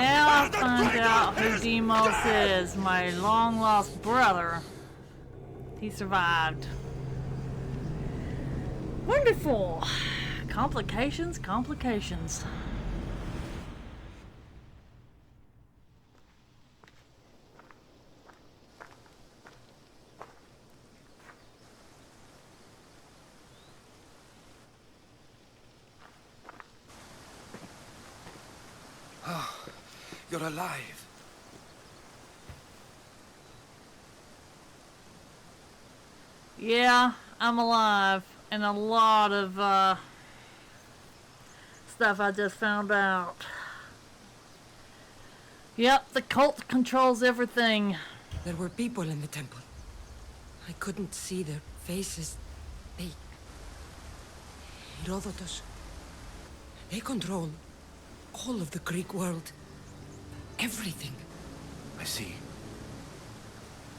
A: Now I find out who Demos is, my long-lost brother. He survived. Wonderful. Complications, complications.
F: You're alive.
A: Yeah, I'm alive. And a lot of stuff I just found out. Yep, the cult controls everything.
C: There were people in the temple. I couldn't see their faces. They... Herodotus. They control all of the Greek world. Everything.
F: I see.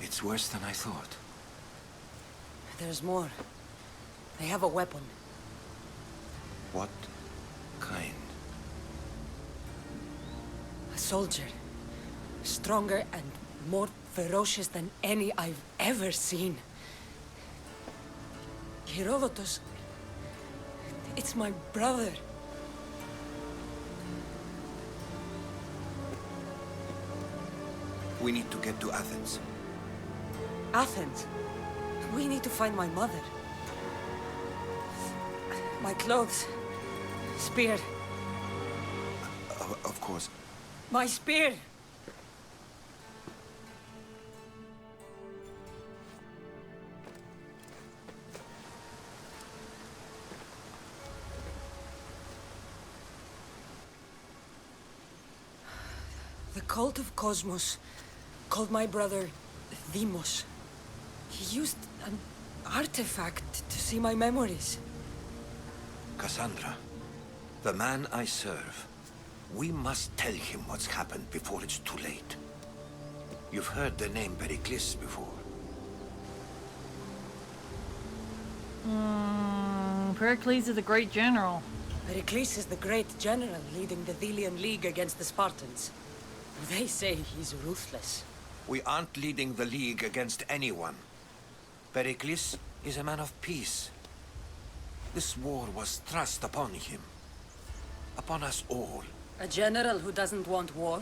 F: It's worse than I thought.
C: There's more. They have a weapon.
F: What kind?
C: A soldier. Stronger and more ferocious than any I've ever seen. Herodotus. It's my brother.
F: We need to get to Athens.
C: Athens? We need to find my mother. My clothes. Spear.
F: Of course.
C: My spear! The cult of Cosmos called my brother Deimos. He used an artifact to see my memories.
F: Kassandra, the man I serve. We must tell him what's happened before it's too late. You've heard the name Pericles before.
A: Pericles is a great general.
C: Pericles is the great general leading the Delian League against the Spartans. They say he's ruthless.
F: We aren't leading the League against anyone. Pericles is a man of peace. This war was thrust upon him. Upon us all.
C: A general who doesn't want war?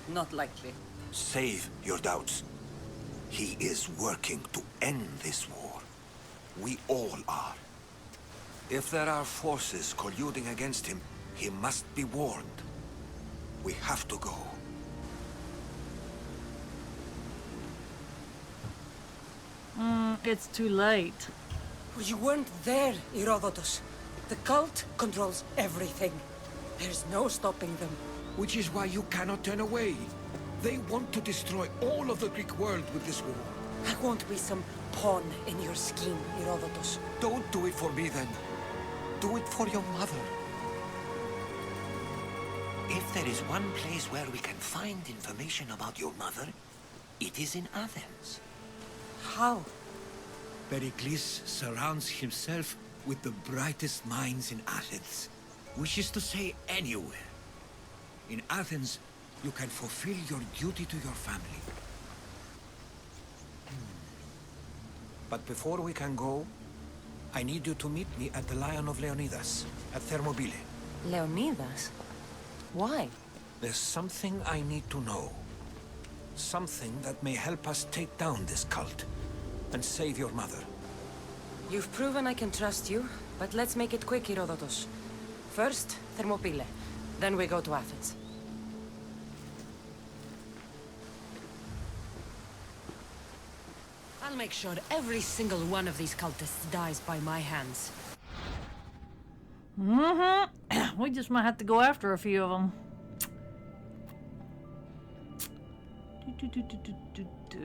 C: Not likely.
F: Save your doubts. He is working to end this war. We all are. If there are forces colluding against him, he must be warned. We have to go.
A: It's too late.
C: You weren't there, Herodotus. The cult controls everything. There's no stopping them.
F: Which is why you cannot turn away. They want to destroy all of the Greek world with this war.
C: I won't be some pawn in your scheme, Herodotus.
F: Don't do it for me then. Do it for your mother. If there is one place where we can find information about your mother, it is in Athens.
C: How?
J: Pericles surrounds himself with the brightest minds in Athens. Which is to say, anywhere. In Athens, you can fulfill your duty to your family.
F: But before we can go, I need you to meet me at the Lion of Leonidas, at Thermopylae.
C: Leonidas? Why?
F: There's something I need to know. Something that may help us take down this cult and save your mother.
C: You've proven I can trust you, but let's make it quick, Herodotus. First, Thermopylae. Then we go to Athens. make sure every single one of these cultists dies by my hands.
A: Mm-hmm. We just might have to go after a few of them.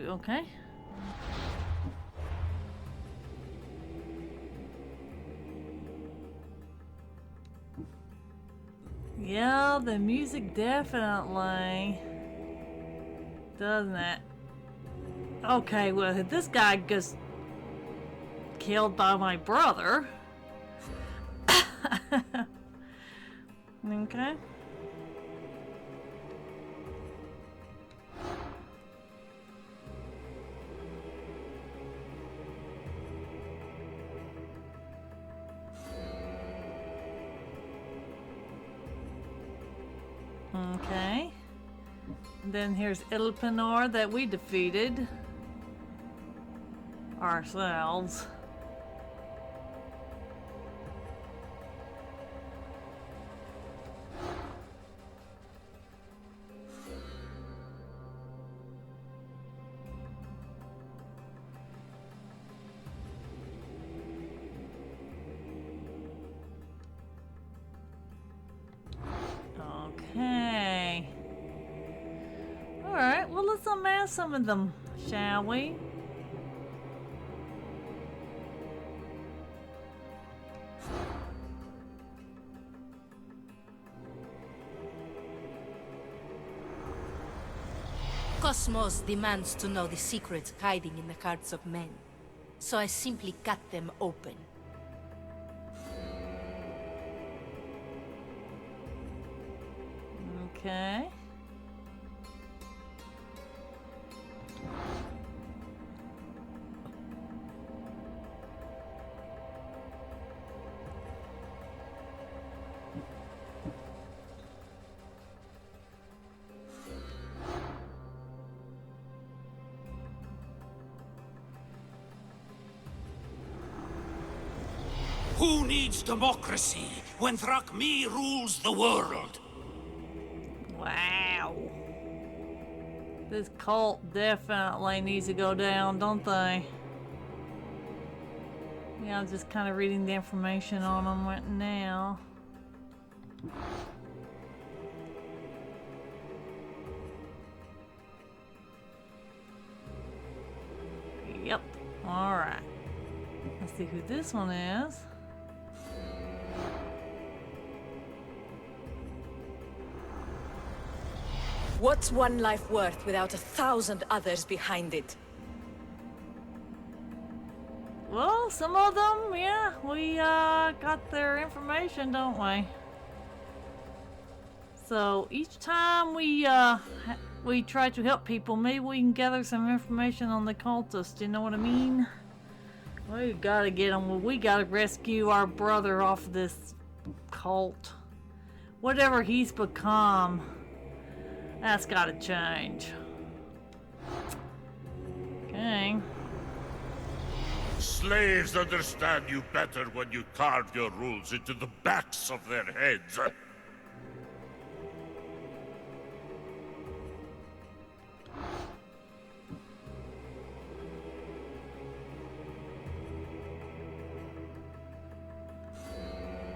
A: Okay. Yeah, the music definitely, doesn't it? Okay, well, if this guy gets killed by my brother. Okay. Okay. Then here's Elpenor that we defeated ourselves. Okay. Alright, well, let's unmask some of them, shall we?
Q: Cosmos demands to know the secrets hiding in the hearts of men, so I simply cut them open.
A: Okay.
M: Who needs democracy when Thrakmi rules the world?
A: Wow. This cult definitely needs to go down, don't they? Yeah, I'm just kind of reading the information on them right now. Yep. Alright. Let's see who this one is.
C: What's one life worth without 1,000 others behind it?
A: Well, some of them, yeah, we got their information, don't we? So each time we try to help people, maybe we can gather some information on the cultists. You know what I mean? We gotta get them. We gotta rescue our brother off this cult. Whatever he's become, that's gotta change. Okay.
M: Slaves understand you better when you carve your rules into the backs of their heads.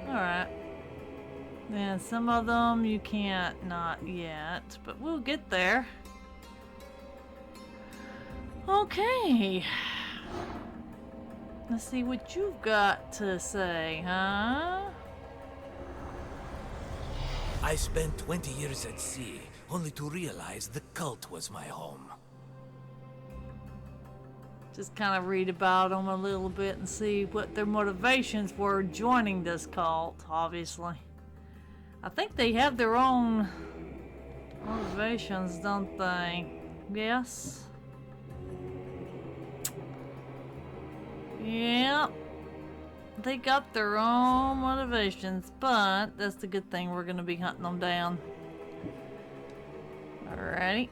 A: Alright. Yeah, some of them you can't, not yet, but we'll get there. Okay. Let's see what you've got to say, huh?
R: I spent 20 years at sea, only to realize the cult was my home.
A: Just kind of read about them a little bit and see what their motivations were joining this cult, obviously. I think they have their own motivations, don't they? Yes? Yeah. They got their own motivations, but that's the good thing. We're going to be hunting them down. Alrighty.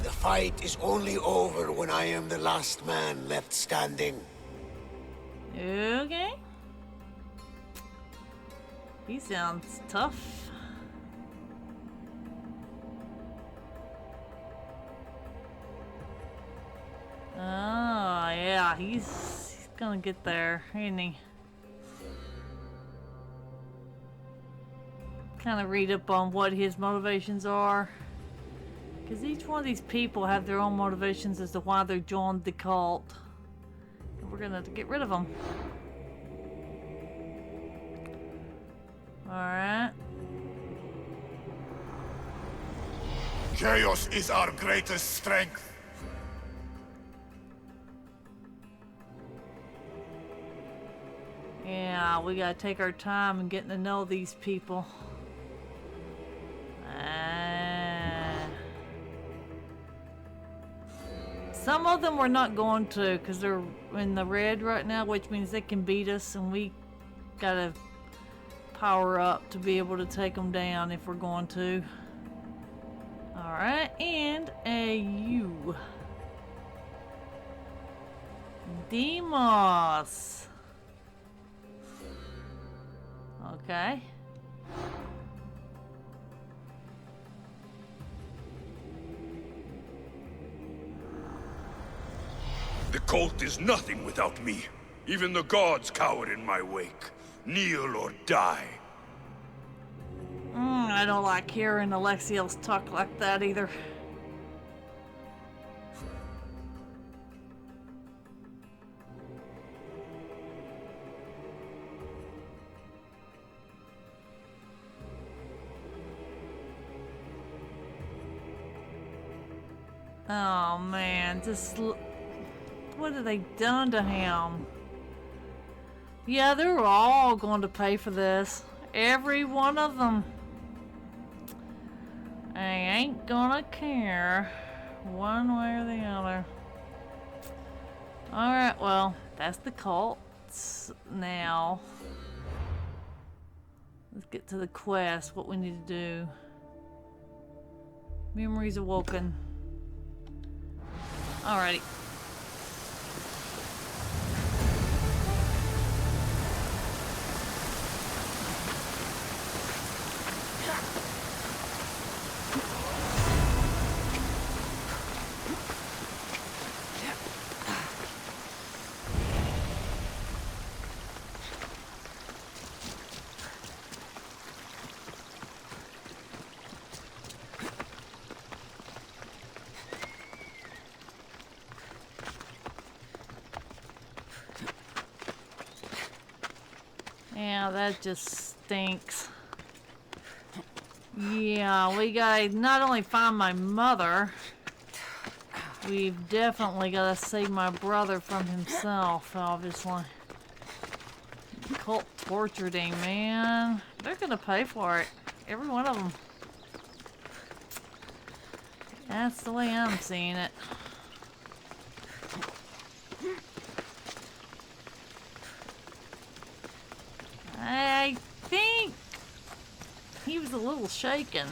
B: The fight is only over when I am the last man left standing.
A: Okay. He sounds tough. Yeah, he's gonna get there, ain't he? Kind of read up on what his motivations are. Because each one of these people have their own motivations as to why they joined the cult. And we're gonna have to get rid of them. Alright.
L: Chaos is our greatest strength.
A: Yeah, we gotta take our time and getting to know these people. Some of them we're not going to because they're in the red right now, which means they can beat us, and we gotta power up to be able to take them down if we're going to. Alright, and a U. Demos. Okay.
M: The cult is nothing without me. Even the gods cower in my wake. Kneel or die.
A: I don't like hearing Alexios talk like that either. Oh man, just what have they done to him? Yeah, they're all going to pay for this. Every one of them. I ain't gonna care one way or the other. Alright, well, that's the cults. Now, let's get to the quest, what we need to do. Memories awoken. Alrighty. Yeah, that just stinks. Yeah, we gotta not only find my mother, we've definitely gotta save my brother from himself, obviously. Cult tortured him, man. They're gonna pay for it. Every one of them. That's the way I'm seeing it. I think he was a little shaken.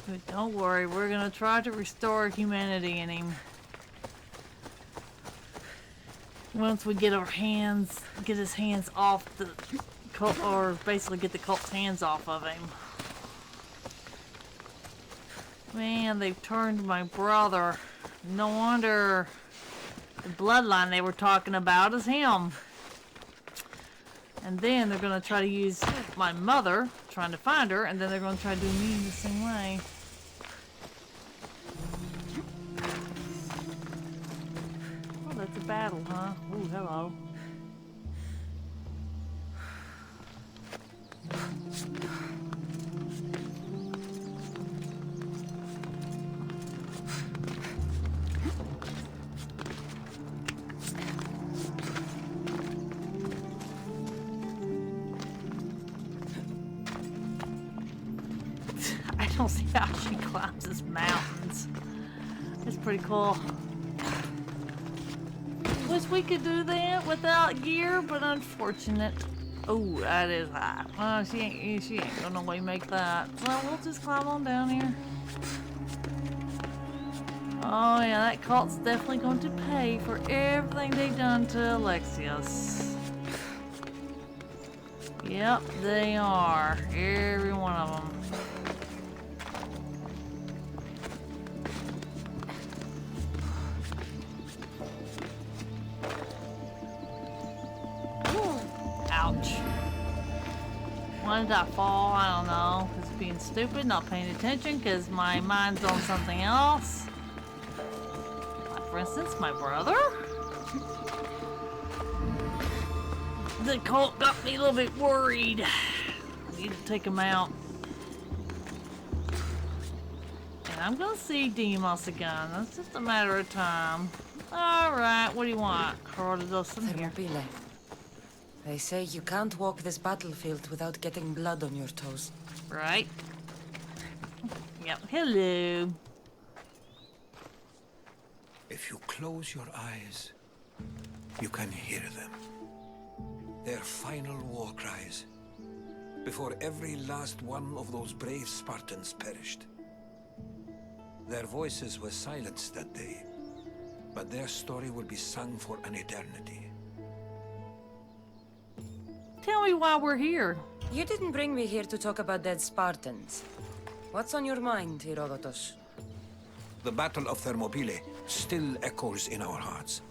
A: But don't worry, we're gonna try to restore humanity in him. Once we get his hands off the cult, or basically get the cult's hands off of him. Man, they've turned my brother. No wonder the bloodline they were talking about is him. And then they're going to try to use my mother, trying to find her, and then they're going to try to do me the same way. Oh, that's a battle, huh? Ooh, hello. I don't see how she climbs these mountains. It's pretty cool. Wish we could do that without gear, but unfortunate. Oh, that is high. Well, she ain't gonna way make that. So we'll just climb on down here. Oh yeah, that cult's definitely going to pay for everything they done to Alexios. Yep, they are. Every one of them. Why did I fall? I don't know. Just being stupid, not paying attention because my mind's on something else. Like, for instance, my brother? The cult got me a little bit worried. I need to take him out. And I'm gonna see Demos again. That's just a matter of time. Alright, what do you want? Herodotus in here.
C: Thermopyle. They say you can't walk this battlefield without getting blood on your toes.
A: Right? Yep, hello.
F: If you close your eyes, you can hear them. Their final war cries, before every last one of those brave Spartans perished. Their voices were silenced that day, but their story will be sung for an eternity.
A: Tell me why we're here.
C: You didn't bring me here to talk about dead Spartans. What's on your mind, Herodotus?
F: The Battle of Thermopylae still echoes in our hearts.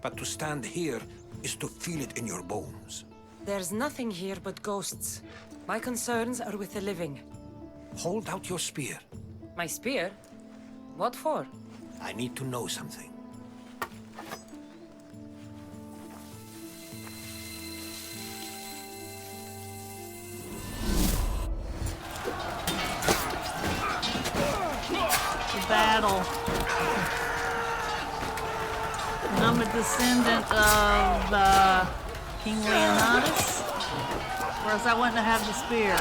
F: But to stand here is to feel it in your bones.
C: There's nothing here but ghosts. My concerns are with the living.
F: Hold out your spear.
C: My spear? What for?
F: I need to know something.
A: Battle. I'm a descendant of King Leonidas, whereas I wouldn't have the spear.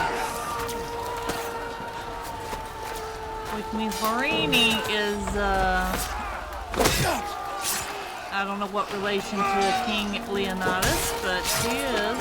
A: Which means Morini is, I don't know what relation to King Leonidas, but she is.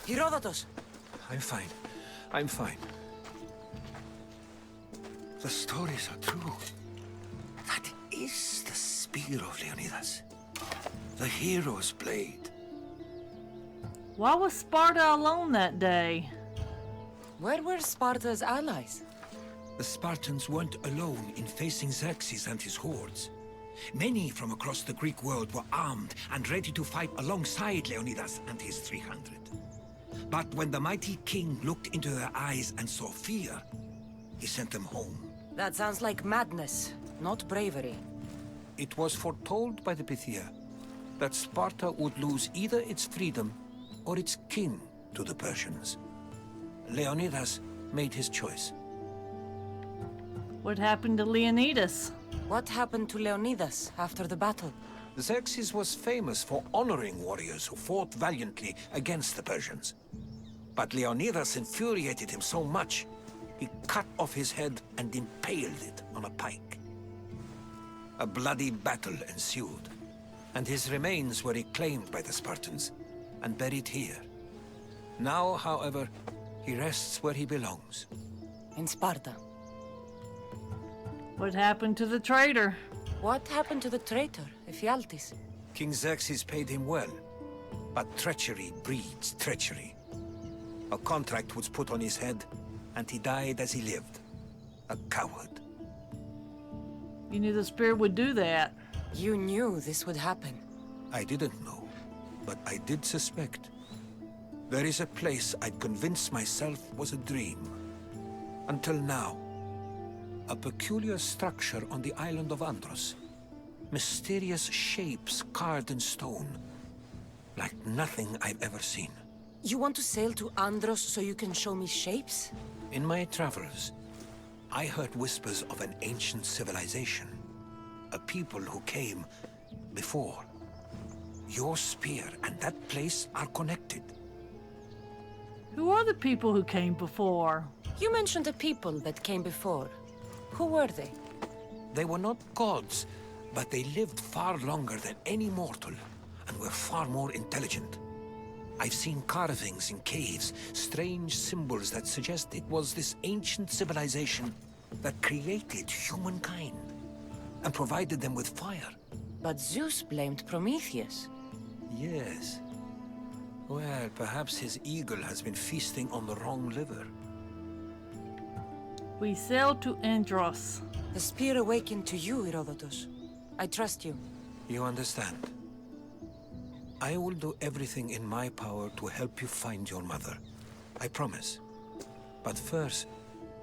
C: Herodotus!
F: I'm fine. I'm fine. The stories are true. That is the spear of Leonidas. The hero's blade.
A: Why was Sparta alone that day?
C: Where were Sparta's allies?
F: The Spartans weren't alone in facing Xerxes and his hordes. Many from across the Greek world were armed and ready to fight alongside Leonidas and his 300. But when the mighty king looked into their eyes and saw fear, he sent them home.
C: That sounds like madness, not bravery.
F: It was foretold by the Pythia that Sparta would lose either its freedom or its king to the Persians. Leonidas made his choice.
A: What happened to Leonidas?
C: What happened to Leonidas after the battle?
F: Xerxes was famous for honoring warriors who fought valiantly against the Persians. But Leonidas infuriated him so much, he cut off his head and impaled it on a pike. A bloody battle ensued, and his remains were reclaimed by the Spartans and buried here. Now, however, he rests where he belongs.
C: In Sparta.
A: What happened to the traitor?
C: What happened to the traitor, Ephialtes?
F: King Xerxes paid him well, but treachery breeds treachery. A contract was put on his head, and he died as he lived. A coward.
A: You knew the Spear would do that.
C: You knew this would happen.
F: I didn't know, but I did suspect. There is a place I'd convinced myself was a dream. Until now. A peculiar structure on the island of Andros. Mysterious shapes carved in stone. Like nothing I've ever seen.
C: You want to sail to Andros so you can show me shapes?
F: In my travels, I heard whispers of an ancient civilization. A people who came before. Your spear and that place are connected.
A: Who are the people who came before?
C: You mentioned the people that came before. Who were they?
F: They were not gods, but they lived far longer than any mortal, and were far more intelligent. I've seen carvings in caves, strange symbols that suggest it was this ancient civilization that created humankind, and provided them with fire.
C: But Zeus blamed Prometheus.
F: Yes. Well, perhaps his eagle has been feasting on the wrong liver.
A: We sail to Andros.
C: The spear awakened to you, Herodotus. I trust you.
F: You understand. I will do everything in my power to help you find your mother. I promise. But first,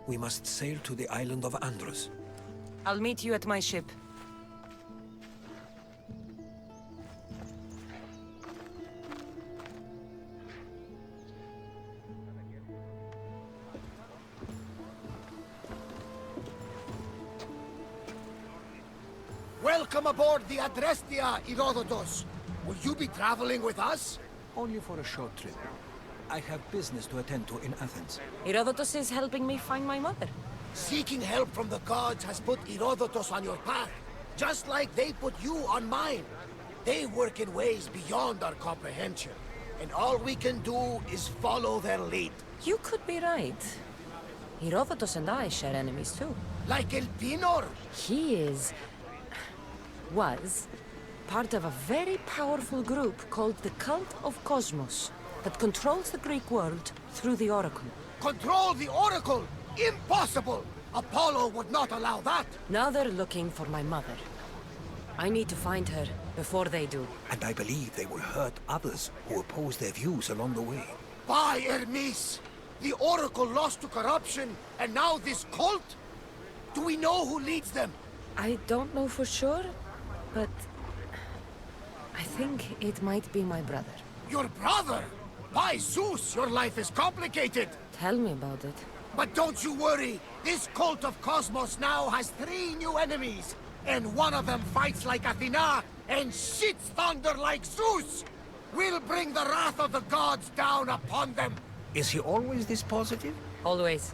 F: we must sail to the island of Andros.
C: I'll meet you at my ship.
B: Welcome aboard the Adrestia, Herodotus. Will you be traveling with us?
F: Only for a short trip. I have business to attend to in Athens.
C: Herodotus is helping me find my mother.
B: Seeking help from the gods has put Herodotus on your path, just like they put you on mine. They work in ways beyond our comprehension, and all we can do is follow their lead.
C: You could be right. Herodotus and I share enemies too.
B: Like Elpinor?
C: He was part of a very powerful group called the Cult of Cosmos that controls the Greek world through the Oracle.
B: Control the Oracle? Impossible! Apollo would not allow that!
C: Now they're looking for my mother. I need to find her before they do.
F: And I believe they will hurt others who oppose their views along the way.
B: By Hermes! The Oracle lost to corruption, and now this cult? Do we know who leads them?
C: I don't know for sure, but I think it might be my brother.
B: Your brother? By Zeus, your life is complicated!
C: Tell me about it.
B: But don't you worry! This cult of Cosmos now has 3 new enemies! And one of them fights like Athena and shits thunder like Zeus! We'll bring the wrath of the gods down upon them!
F: Is he always this positive?
C: Always.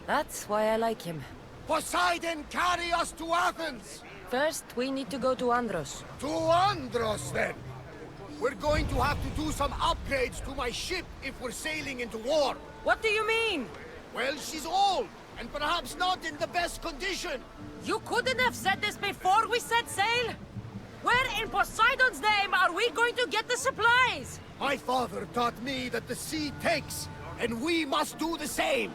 C: That's why I like him.
B: Poseidon, carry us to Athens!
C: First, we need to go to Andros.
B: To Andros, then! We're going to have to do some upgrades to my ship if we're sailing into war.
C: What do you mean?
B: Well, she's old, and perhaps not in the best condition.
C: You couldn't have said this before we set sail? Where in Poseidon's name are we going to get the supplies?
B: My father taught me that the sea takes, and we must do the same.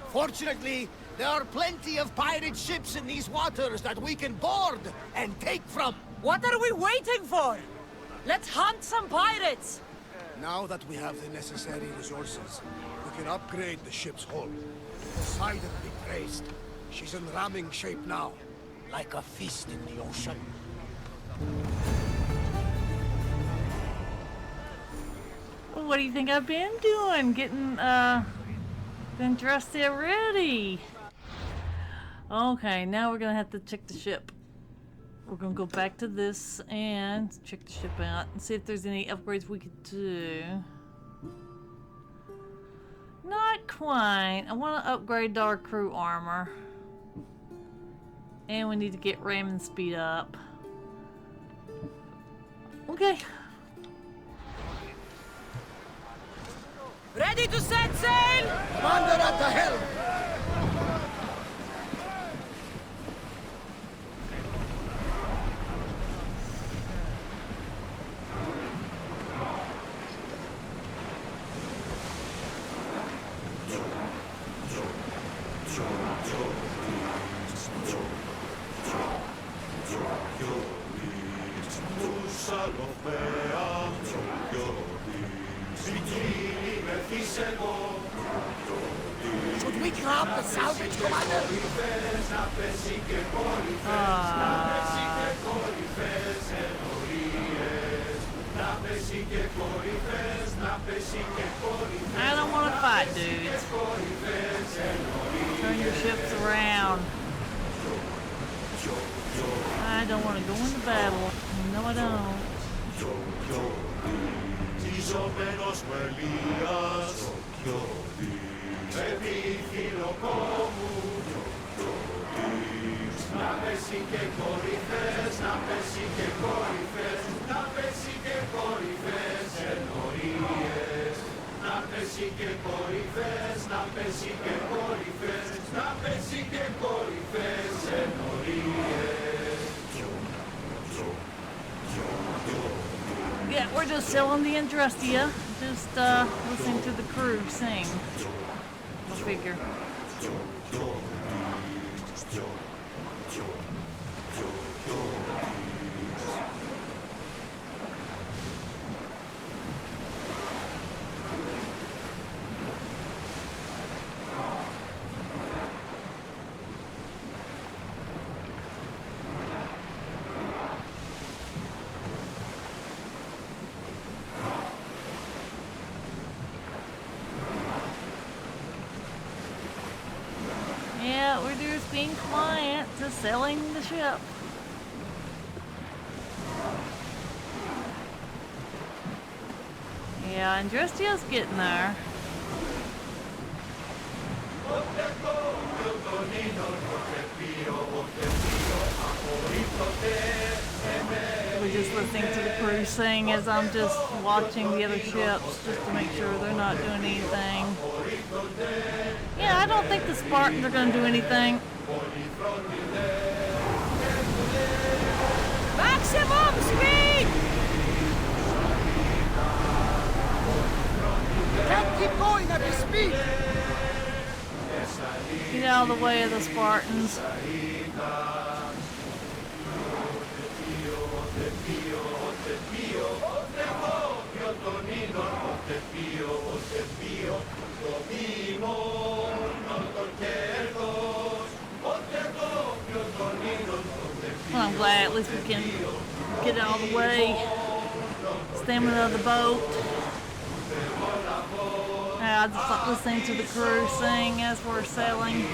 B: Fortunately, there are plenty of pirate ships in these waters that we can board and take from.
C: What are we waiting for? Let's hunt some pirates!
B: Now that we have the necessary resources, we can upgrade the ship's hull. Poseidon be praised. She's in ramming shape now, like a feast in the ocean.
A: Well, what do you think I've been doing? Been dressed already. Okay, now we're gonna have to check the ship. We're gonna go back to this and check the ship out and see if there's any upgrades we could do. Not quite. I want to upgrade our crew armor. And we need to get ramming speed up. Okay.
C: Ready to set sail!
B: Commander at the helm! Should we grab the salvage, Commander?
A: I don't want to fight, dudes. Turn your ships around. I don't want to go into battle. No, I don't. Yeah, we're just selling the Andrestia. Just listening to the crew sing. Go figure. Yeah, we're just being compliant to selling the ship. Yeah, Andrestia's getting there. We're just listening to the crew sing as I'm just watching the other ships just to make sure they're not doing anything. Yeah, I don't think the Spartans are going to do anything.
C: Maximum speed!
B: Can't keep going at this speed!
A: Get out of the way of the Spartans. Well, I'm glad at least we can get out of the way. Stamina of the boat. Yeah, I just like listening to the crew sing as we're sailing.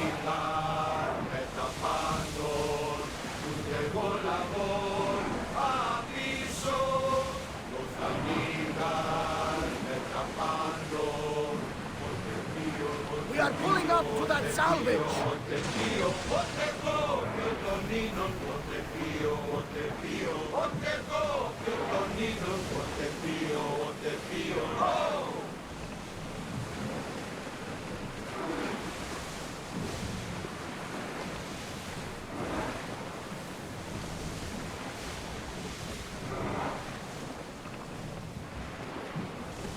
B: We are pulling up to that salvage!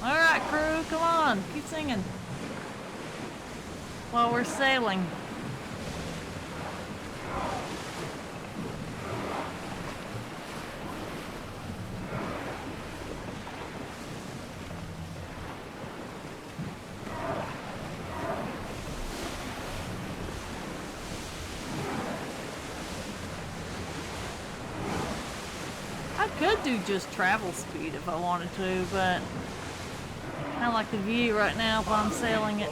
A: Alright, crew, come on, keep singing while we're sailing. I could do just travel speed if I wanted to, but I like the view right now while I'm sailing it.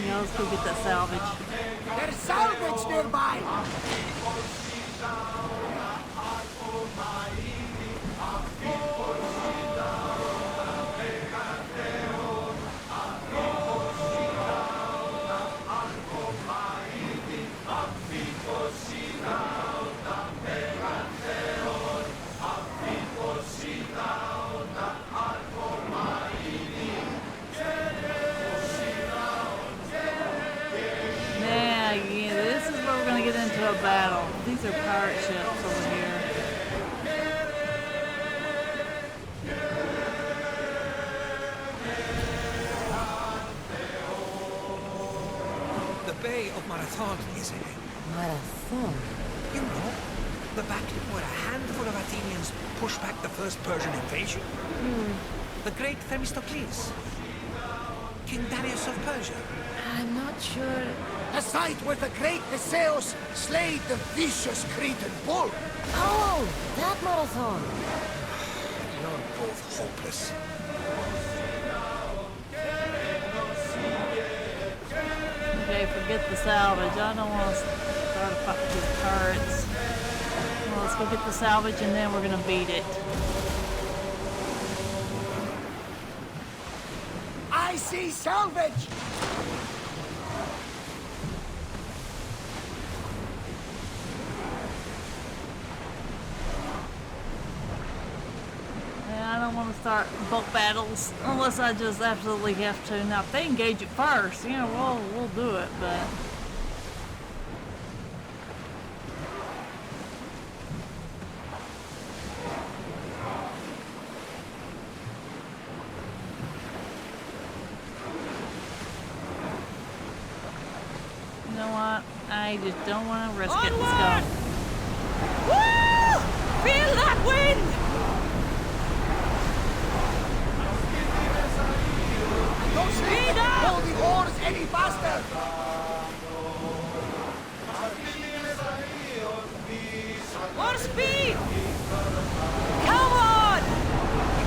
A: Yeah, let's go get that salvage.
B: There's salvage nearby!
J: say of Marathon is a...
C: Marathon?
J: You know, the battle where a handful of Athenians pushed back the first Persian invasion. The great Themistocles. King Darius of Persia.
C: I'm not sure.
B: The site where the great Theseus slayed the vicious Cretan bull.
C: Oh, that Marathon.
J: You're both hopeless.
A: Okay, forget the salvage. I don't want to start a fight with these turrets. Well, let's go get the salvage and then we're gonna beat it.
B: I see salvage!
A: Yeah, I don't want to start book battles unless I just absolutely have to. Now, if they engage it first, you know, we'll do it, but... You know what? I just don't want to risk it. Let's go. Woo! Feel that wind!
B: Don't speed up! Pull the oars any faster!
A: More speed! Come on!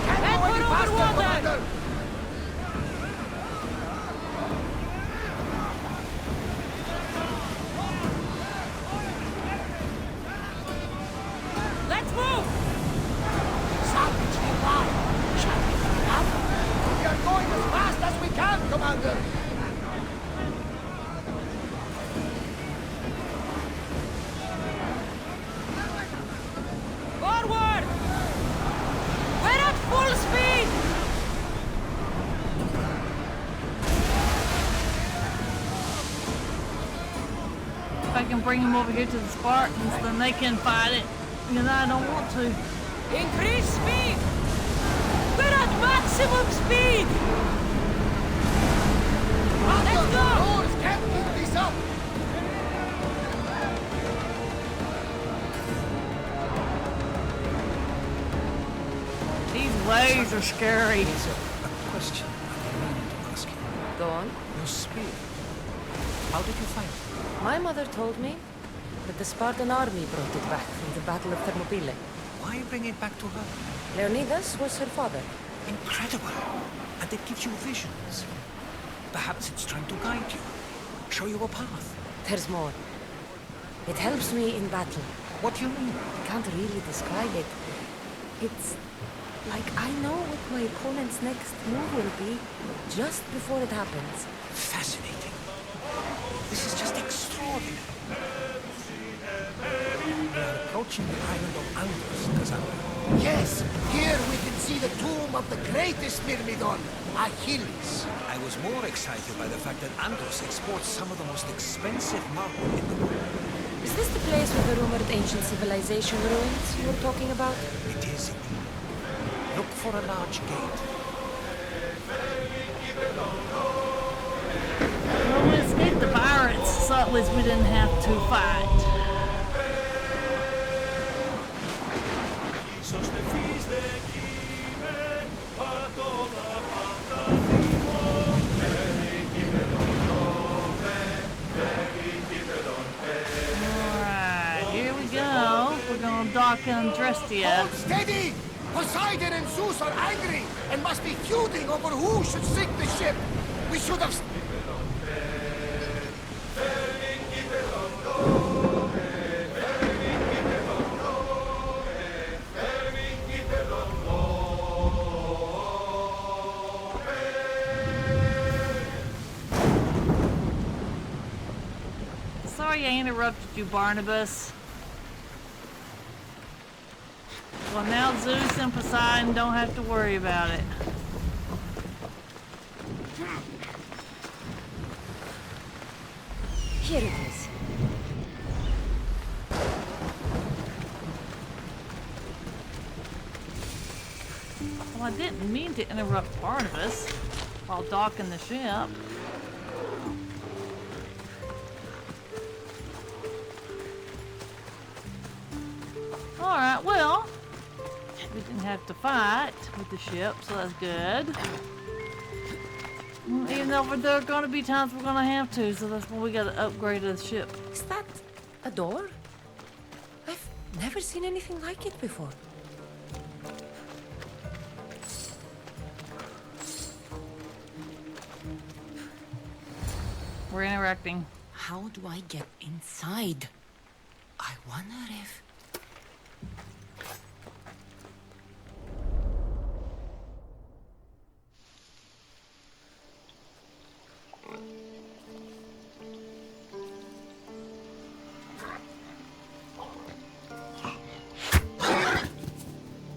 B: Can't go any faster, Commander!
A: Let's move!
B: Salvage nearby! Shall we hurry up? We are going as fast as we can, Commander!
A: Forward! We're at full speed! If I can bring them over here to the Spartans, then they can fight it. Because I don't want to. Increase speed! We're at maximum speed! Let's go!
B: Oars can't keep this up!
A: These waves are scary.
J: There's a question I've been meaning to ask you.
C: Go on.
J: Your spear. How did you find it?
C: My mother told me that the Spartan army brought it back from the Battle of Thermopylae.
J: Why bring it back to her?
C: Leonidas was her father.
J: Incredible. And it gives you visions. Perhaps it's trying to guide you. Show you a path.
C: There's more. It helps me in battle.
J: What do you mean?
C: I can't really describe it. It's like I know what my opponent's next move will be just before it happens.
J: Fascinating. This is just extraordinary. We are approaching the island of Andros, Kassandra.
B: Yes, here we can see the tomb of the greatest Myrmidon, Achilles.
J: I was more excited by the fact that Andros exports some of the most expensive marble in the world.
C: Is this the place with the rumored ancient civilization ruins you were talking about?
J: It is indeed. Look for a large gate.
A: Well, we escaped the pirates, so at least we didn't have to fight. Alright, here we go. We're gonna dock in Drestia.
B: Hold steady! Poseidon and Zeus are angry and must be feuding over who should sink the ship. We should have...
A: Sorry I interrupted you, Barnabas. Well, now Zeus and Poseidon don't have to worry about it.
C: Here it is.
A: Well, I didn't mean to interrupt Barnabas while docking the ship. Alright, well, we didn't have to fight with the ship, so that's good. Even though there are going to be times we're going to have to, so that's when we got to upgrade the ship.
C: Is that a door? I've never seen anything like it before.
A: We're interacting.
C: How do I get inside? I wonder if...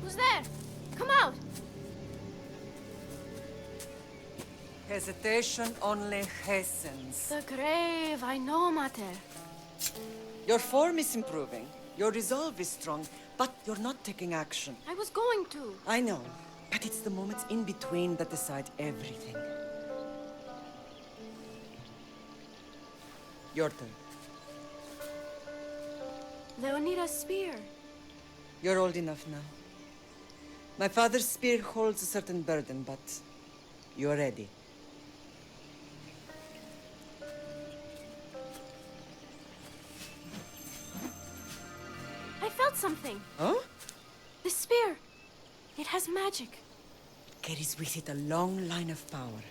S: Who's there? Come out!
T: Hesitation only hastens.
S: The grave, I know, Mater.
T: Your form is improving. Your resolve is strong, but you're not taking action.
S: I was going to.
T: I know, but it's the moments in between that decide everything. Your turn.
S: They'll need a spear.
T: You're old enough now. My father's spear holds a certain burden, but you're ready.
S: I felt something.
T: Huh?
S: The spear. It has magic.
T: Carries with it a long line of power.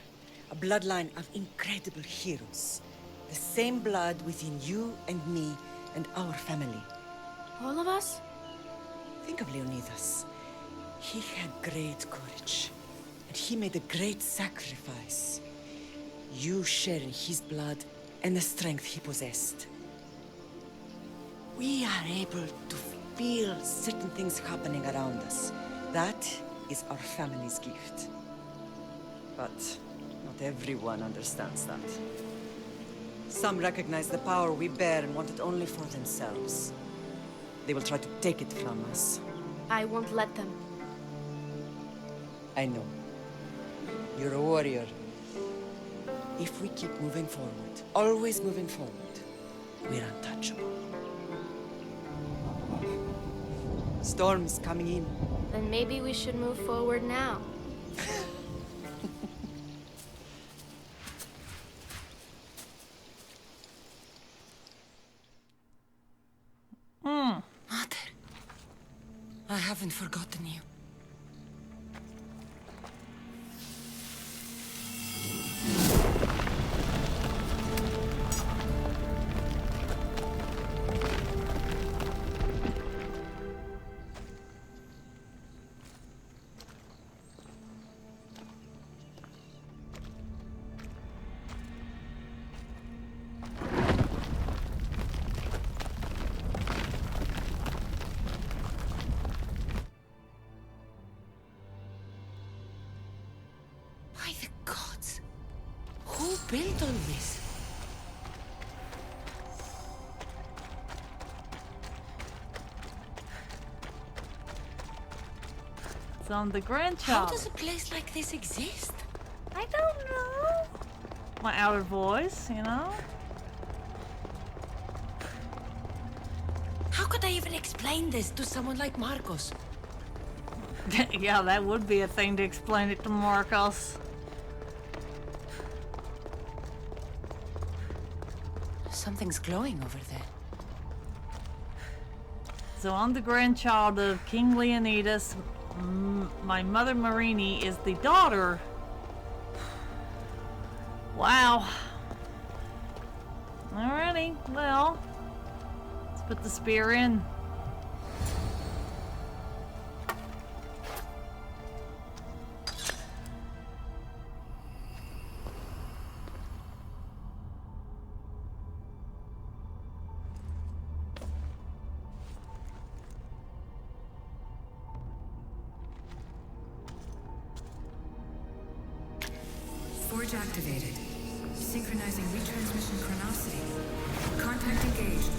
T: A bloodline of incredible heroes. The same blood within you and me and our family.
S: All of us?
T: Think of Leonidas. He had great courage. And he made a great sacrifice. You share in his blood and the strength he possessed. We are able to feel certain things happening around us. That is our family's gift. But not everyone understands that. Some recognize the power we bear and want it only for themselves. They will try to take it from us.
S: I won't let them.
T: I know. You're a warrior. If we keep moving forward, always moving forward, we're untouchable. Storm's coming in.
S: Then maybe we should move forward now.
C: Mother, I haven't forgotten you. By the gods! Who built all this?
A: It's on the grandchild.
C: How does a place like this exist?
A: I don't know. My outer voice, you know?
C: How could I even explain this to someone like Marcos?
A: Yeah, that would be a thing to explain it to Marcos.
C: Something's glowing over there.
A: So I'm the grandchild of King Leonidas. My mother Marini is the daughter. Wow. Alrighty, well, let's put the spear in.
U: Forge activated. Synchronizing retransmission chronicity. Contact engaged.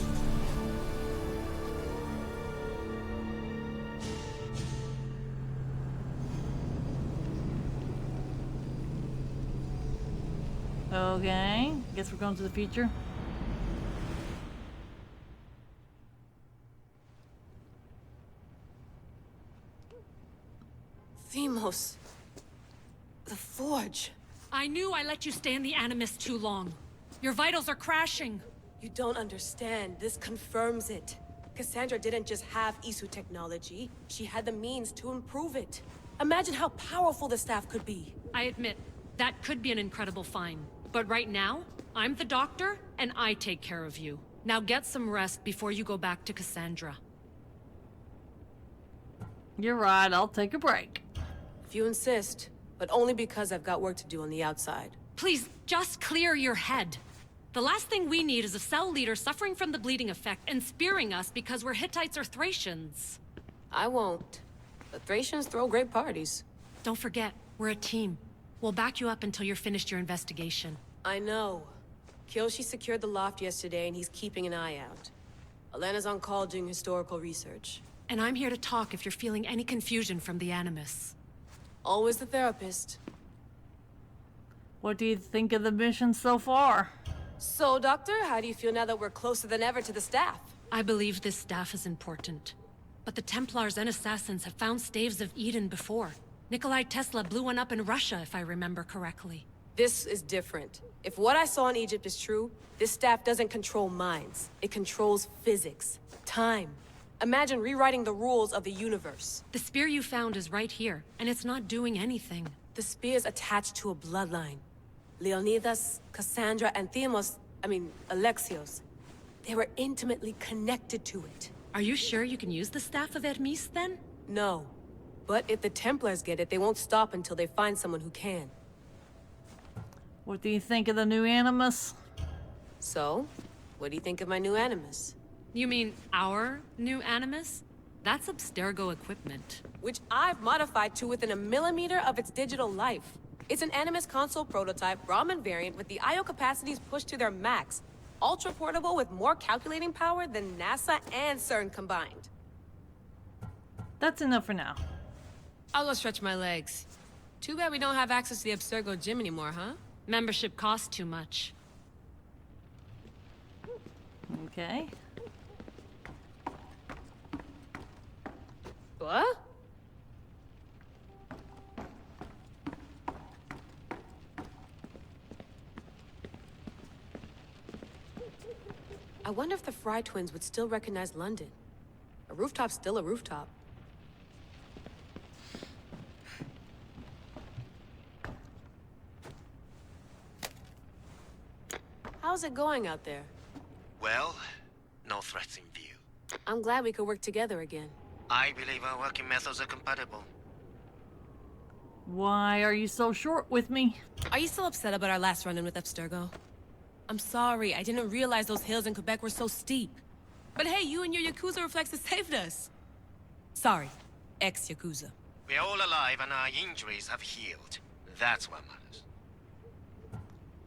A: Okay, guess we're going to the future.
C: The Forge.
G: I knew I let you stay in the Animus too long. Your vitals are crashing.
C: You don't understand. This confirms it. Kassandra didn't just have Isu technology. She had the means to improve it. Imagine how powerful the staff could be.
G: I admit, that could be an incredible find. But right now, I'm the doctor, and I take care of you. Now get some rest before you go back to Kassandra.
A: You're right, I'll take a break.
C: If you insist, but only because I've got work to do on the outside.
G: Please, just clear your head. The last thing we need is a cell leader suffering from the bleeding effect and spearing us because we're Hittites or Thracians.
C: I won't. The Thracians throw great parties.
G: Don't forget, we're a team. We'll back you up until you're finished your investigation.
C: I know. Kyoshi secured the loft yesterday and he's keeping an eye out. Elena's on call doing historical research.
G: And I'm here to talk if you're feeling any confusion from the Animus.
C: Always the therapist.
A: What do you think of the mission so far?
C: So, Doctor, how do you feel now that we're closer than ever to the staff?
G: I believe this staff is important. But the Templars and Assassins have found staves of Eden before. Nikolai Tesla blew one up in Russia, if I remember correctly.
C: This is different. If what I saw in Egypt is true, this staff doesn't control minds. It controls physics, time. Imagine rewriting the rules of the universe.
G: The spear you found is right here, and it's not doing anything.
C: The spear's attached to a bloodline. Leonidas, Kassandra, and Alexios. They were intimately connected to it.
G: Are you sure you can use the Staff of Hermes, then?
C: No. But if the Templars get it, they won't stop until they find someone who can.
A: What do you think of the new Animus?
C: So, what do you think of my new Animus?
G: You mean our new Animus? That's Abstergo equipment.
C: Which I've modified to within a millimeter of its digital life. It's an Animus console prototype, Raman variant, with the I/O capacities pushed to their max. Ultra portable with more calculating power than NASA and CERN combined.
A: That's enough for now.
C: I'll go stretch my legs. Too bad we don't have access to the Abstergo gym anymore, huh?
G: Membership costs too much.
A: Okay.
C: What? I wonder if the Fry twins would still recognize London. A rooftop's still a rooftop. How's it going out there?
V: Well, no threats in view.
C: I'm glad we could work together again.
V: I believe our working methods are compatible.
A: Why are you so short with me?
C: Are you still upset about our last run-in with Abstergo? I'm sorry, I didn't realize those hills in Quebec were so steep. But hey, you and your Yakuza reflexes saved us. Sorry, ex-Yakuza.
V: We're all alive and our injuries have healed. That's what matters.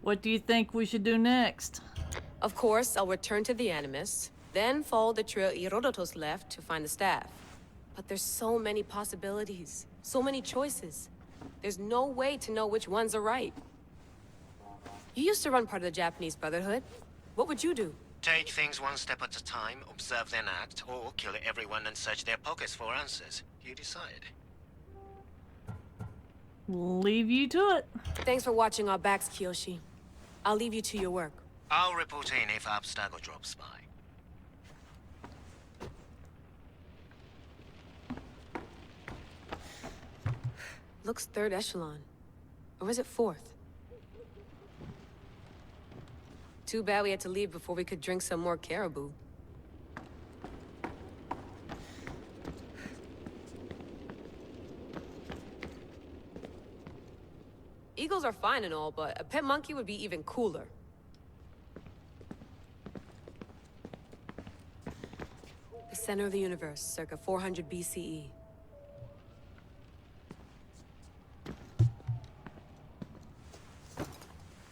A: What do you think we should do next?
C: Of course, I'll return to the Animus, then follow the trail Herodotus left to find the staff. But there's so many possibilities, so many choices. There's no way to know which ones are right. You used to run part of the Japanese Brotherhood. What would you do?
V: Take things one step at a time, observe then act, or kill everyone and search their pockets for answers. You decide.
A: Leave you to it.
C: Thanks for watching our backs, Kiyoshi. I'll leave you to your work.
V: I'll report in if Abstergo drops by.
C: Looks third echelon. Or is it fourth? Too bad we had to leave before we could drink some more caribou. Eagles are fine and all, but a pet monkey would be even cooler. The center of the universe, circa 400 BCE.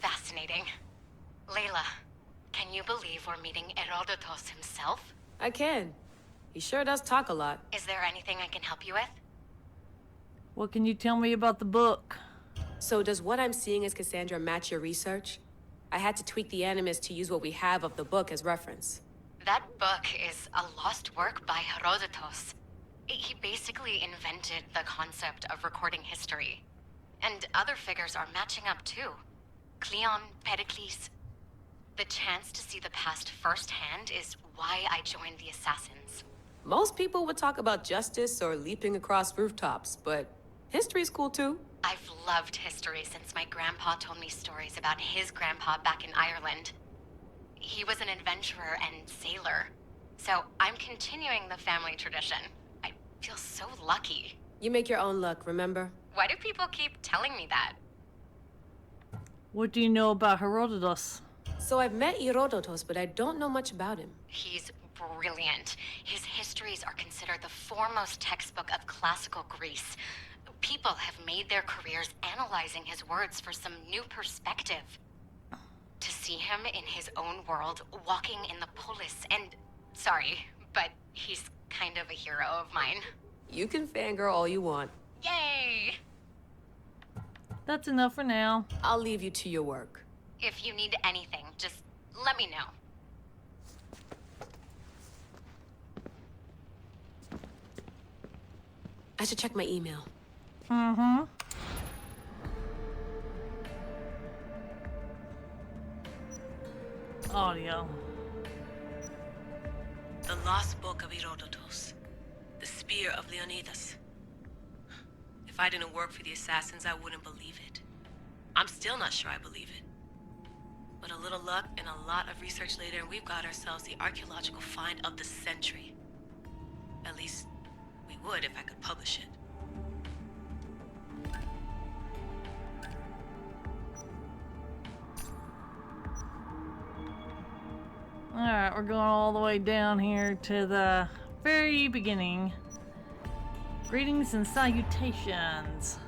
W: Fascinating. Layla, can you believe we're meeting Herodotus himself?
C: I can. He sure does talk a lot.
W: Is there anything I can help you with?
A: What can you tell me about the book?
C: So does what I'm seeing as Kassandra match your research? I had to tweak the Animus to use what we have of the book as reference.
W: That book is a lost work by Herodotus. He basically invented the concept of recording history. And other figures are matching up too. Cleon, Pericles. The chance to see the past firsthand is why I joined the Assassins.
C: Most people would talk about justice or leaping across rooftops, but history's cool too.
W: I've loved history since my grandpa told me stories about his grandpa back in Ireland. He was an adventurer and sailor, so I'm continuing the family tradition. I feel so lucky.
C: You make your own luck, remember?
W: Why do people keep telling me that?
A: What do you know about Herodotus?
C: So I've met Herodotus, but I don't know much about him.
W: He's brilliant. His histories are considered the foremost textbook of classical Greece. People have made their careers analyzing his words for some new perspective. To see him in his own world, walking in the polis, and... Sorry, but he's kind of a hero of mine.
C: You can fangirl all you want.
W: Yay!
A: That's enough for now.
C: I'll leave you to your work.
W: If you need anything, just let me know.
C: I should check my email.
A: Mm-hmm. Audio.
C: The Lost Book of Herodotus. The Spear of Leonidas. If I didn't work for the Assassins, I wouldn't believe it. I'm still not sure I believe it. But a little luck and a lot of research later, and we've got ourselves the archaeological find of the century. At least, we would if I could publish it.
A: Alright, we're going all the way down here to the very beginning. Greetings and salutations.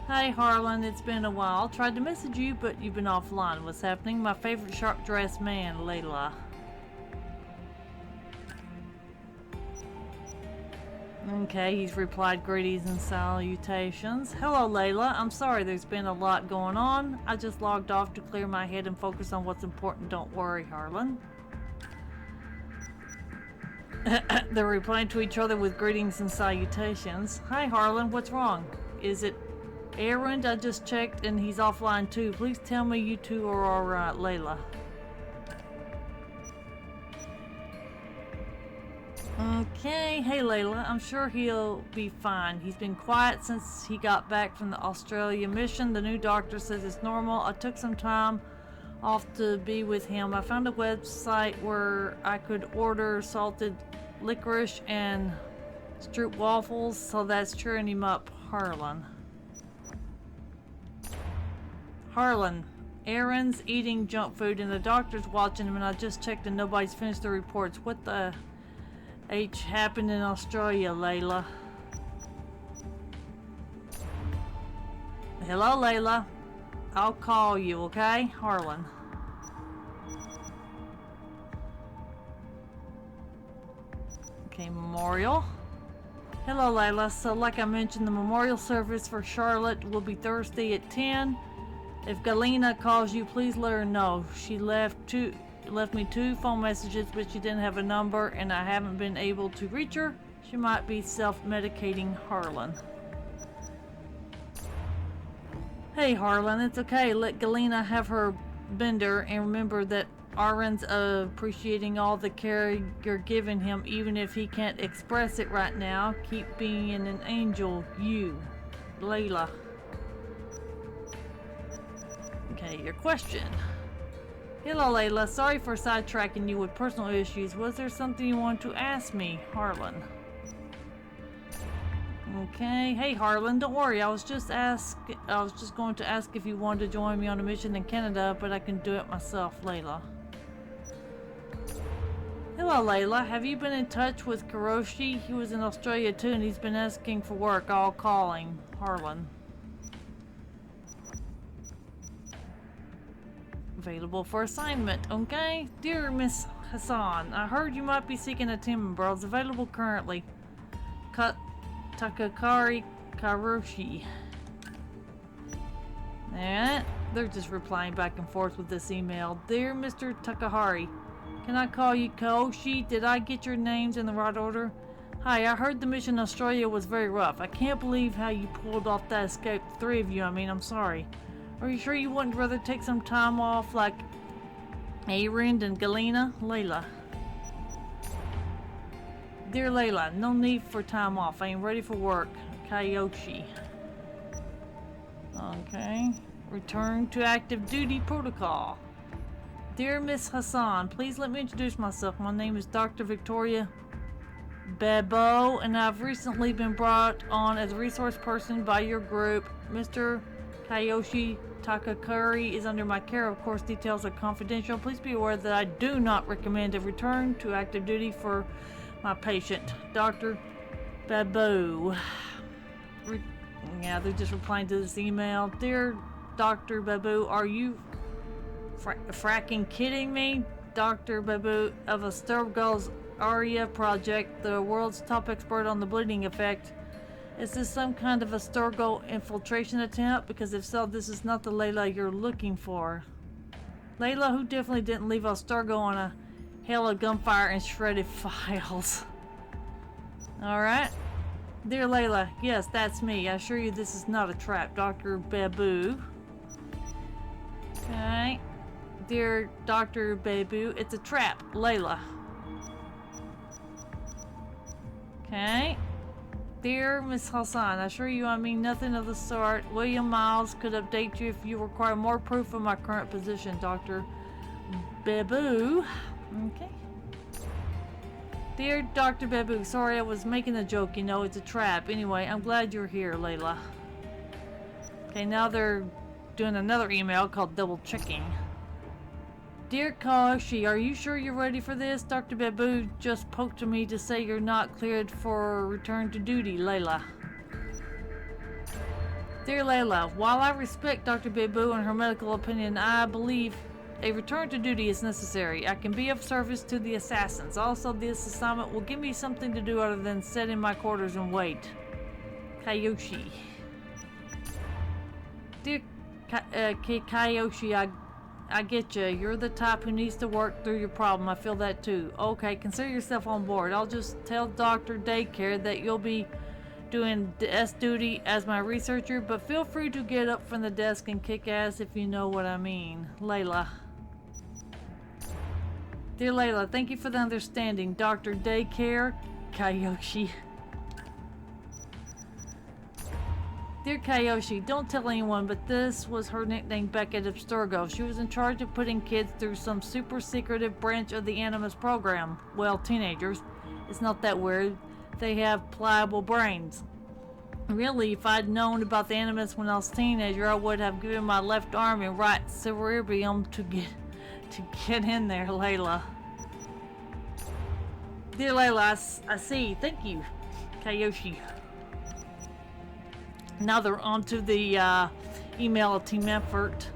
A: Hey Harlan, it's been a while. Tried to message you, but you've been offline. What's happening? My favorite sharp-dressed man, Layla. Okay, he's replied greetings and salutations. Hello Layla, I'm sorry there's been a lot going on. I just logged off to clear my head and focus on what's important. Don't worry, Harlan. They're replying to each other with greetings and salutations. Hi Harlan, what's wrong? Is it Errand? I just checked and he's offline too. Please tell me you two are alright, Layla. Okay, hey Layla, I'm sure he'll be fine. He's been quiet since he got back from the Australia mission. The new doctor says it's normal. I took some time off to be with him. I found a website where I could order salted licorice and stroop waffles, so that's cheering him up, Harlan. Harlan, Aaron's eating junk food and the doctor's watching him, and I just checked and nobody's finished the reports. What the H happened in Australia, Layla? Hello, Layla. I'll call you, okay? Harlan. Okay, memorial. Hello, Layla. So, like I mentioned, the memorial service for Charlotte will be Thursday at 10. If Galena calls you, please let her know. She left me 2 phone messages, but she didn't have a number, and I haven't been able to reach her. She might be self-medicating, Harlan. Hey, Harlan, it's okay. Let Galena have her bender, and remember that Aaron's appreciating all the care you're giving him, even if he can't express it right now. Keep being an angel, you, Layla. Okay, your question. Hello, Layla. Sorry for sidetracking you with personal issues. Was there something you wanted to ask me, Harlan? Okay. Hey, Harlan. Don't worry. I was just going to ask if you wanted to join me on a mission in Canada, but I can do it myself, Layla. Hello, Layla. Have you been in touch with Kuroshi? He was in Australia too, and he's been asking for work. I'll call him, Harlan. Available for assignment, okay? Dear Miss Hassan, I heard you might be seeking a timber. It's available currently. Takakari Karoshi. Alright, they're just replying back and forth with this email. Dear Mr. Takahari, can I call you Kaoshi? Did I get your names in the right order? Hi, I heard the mission in Australia was very rough. I can't believe how you pulled off that escape. The three of you, I mean, I'm sorry. Are you sure you wouldn't rather take some time off like Arind and Galena? Layla. Dear Layla, no need for time off. I am ready for work. Kyoshi. Okay. Return to active duty protocol. Dear Miss Hassan, please let me introduce myself. My name is Dr. Victoria Babo, and I've recently been brought on as a resource person by your group. Mr. Kyoshi Takakuri is under my care. Of course, details are confidential. Please be aware that I do not recommend a return to active duty for my patient, Dr. Babu. Yeah, they're just replying to this email. Dear Dr. Babu, are you fracking kidding me? Dr. Babu of Asturgo's ARIA project, the world's top expert on the bleeding effect. Is this some kind of Asturgo infiltration attempt? Because if so, this is not the Layla you're looking for. Layla, who definitely didn't leave Asturgo on a hail of gunfire and shredded files. Alright. Dear Layla, yes, that's me. I assure you this is not a trap. Dr. Babu. Okay. Dear Dr. Babu, it's a trap. Layla. Okay. Dear Miss Hassan, I assure you I mean nothing of the sort. William Miles could update you if you require more proof of my current position, Dr. Babu. Okay. Dear Dr. Babu, sorry I was making a joke, you know, it's a trap. Anyway, I'm glad you're here, Layla. Okay, now they're doing another email called double checking. Dear Kaoshi, are you sure you're ready for this? Dr. Babu just poked to me to say you're not cleared for return to duty, Layla. Dear Layla, while I respect Dr. Babu and her medical opinion, I believe a return to duty is necessary. I can be of service to the assassins. Also, this assignment will give me something to do other than sit in my quarters and wait. Kyoshi. Dear Kyoshi, I get you. You're the type who needs to work through your problem. I feel that too. Okay, consider yourself on board. I'll just tell Dr. Daycare that you'll be doing desk duty as my researcher, but feel free to get up from the desk and kick ass if you know what I mean. Layla. Dear Layla, thank you for the understanding. Dr. Daycare, Kyoshi. Dear Kyoshi, don't tell anyone, but this was her nickname back at Abstergo. She was in charge of putting kids through some super secretive branch of the Animus program. Well, teenagers. It's not that weird. They have pliable brains. Really, if I'd known about the Animus when I was a teenager, I would have given my left arm and right cerebellum to get in there, Layla. Dear Layla, I see. Thank you, Kyoshi. Now they're on to the email team effort.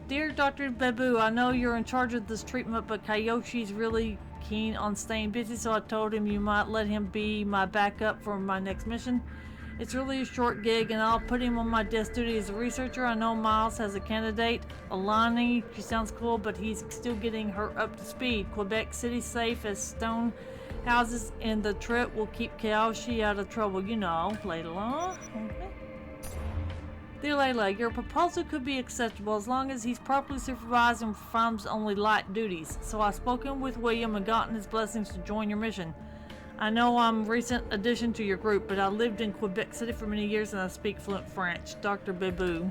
A: Dear Dr. Babu, I know you're in charge of this treatment, but Kyoshi's really keen on staying busy, so I told him you might let him be my backup for my next mission. It's really a short gig, and I'll put him on my desk duty as a researcher. I know Miles has a candidate, Alani. She sounds cool, but he's still getting her up to speed. Quebec City safe as stone houses, and the trip will keep Kyoshi out of trouble, you know. Layla. Okay. Dear Layla, your proposal could be acceptable as long as he's properly supervised and performs only light duties. So I've spoken with William and gotten his blessings to join your mission. I know I'm a recent addition to your group, but I lived in Quebec City for many years and I speak fluent French. Dr. Babu.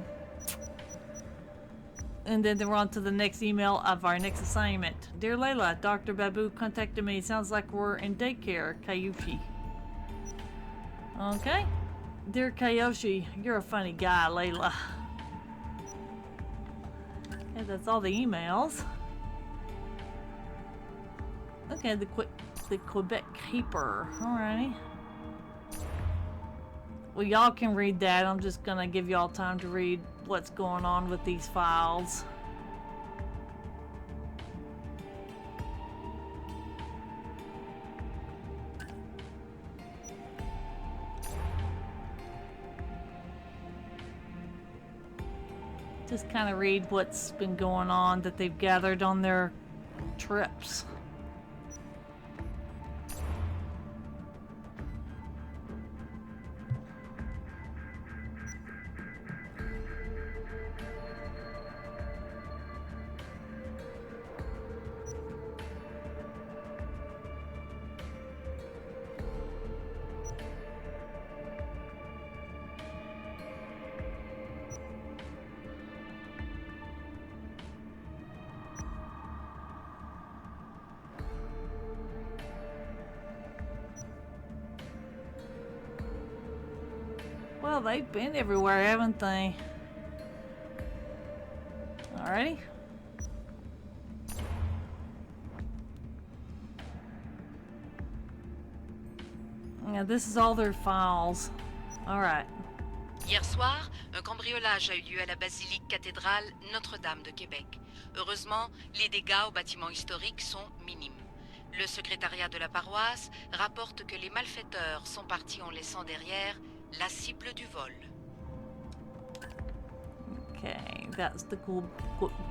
A: And then they're on to the next email of our next assignment. Dear Layla, Dr. Babu contacted me. Sounds like we're in daycare, Kyoshi. Okay. Dear Kyoshi, you're a funny guy, Layla. Okay, that's all the emails. Okay, the Quebec Keeper. Alrighty. Well, y'all can read that. I'm just gonna give y'all time to read what's going on with these files. Just kind of read what's been going on that they've gathered on their trips. Well, they've been everywhere, haven't they? Alrighty. Yeah, this is all their files. Alright.
D: Hier soir, un cambriolage a eu lieu à la basilique cathédrale Notre-Dame de Québec. Heureusement, les dégâts au bâtiment historique sont minimes. Le secrétariat de la paroisse rapporte que les malfaiteurs sont partis en laissant derrière la cible du vol.
A: Okay, that's the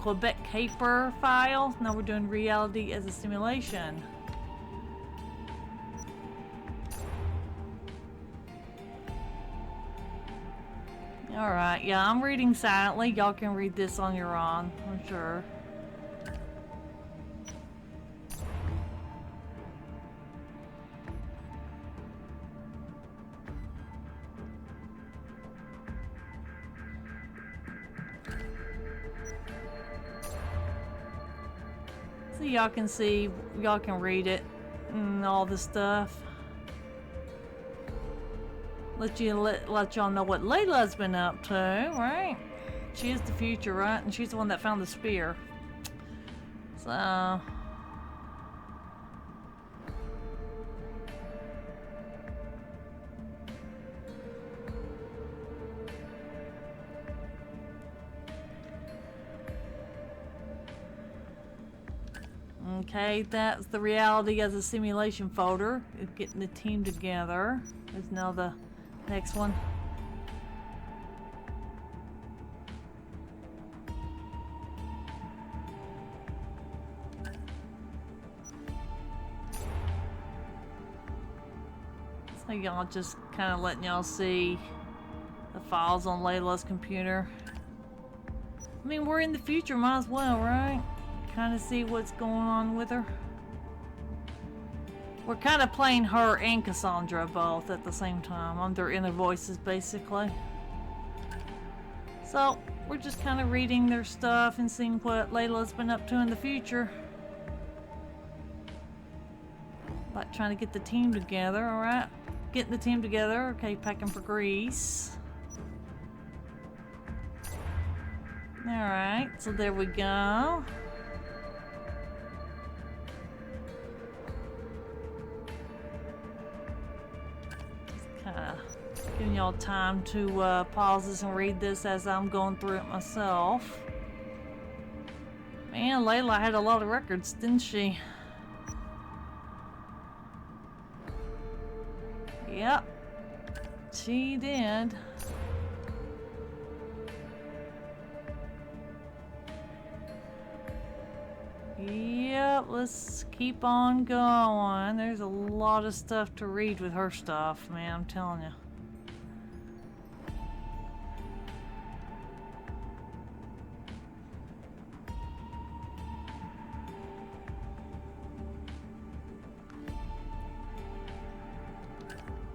A: Quebec Caper file. Now we're doing reality as a simulation. Alright, yeah, I'm reading silently. Y'all can read this on your own, I'm sure. So y'all can see, y'all can read it and all the stuff. Let y'all know what Layla's been up to, right? She is the future, right? And she's the one that found the spear. So okay, that's the reality as a simulation folder. It's getting the team together. There's now the next one. So y'all just kind of letting y'all see the files on Layla's computer. I mean, we're in the future, might as well, right? Kind of see what's going on with her. We're kind of playing her and Kassandra both at the same time on their inner voices, basically. So we're just kind of reading their stuff and seeing what Layla's been up to in the future. Like trying to get the team together, alright? Getting the team together, okay, packing for Greece. Alright, so there we go. Giving y'all time to pause this and read this as I'm going through it myself. Man, Layla had a lot of records, didn't she? Yep, she did. Yep, let's keep on going. There's a lot of stuff to read with her stuff, man, I'm telling you.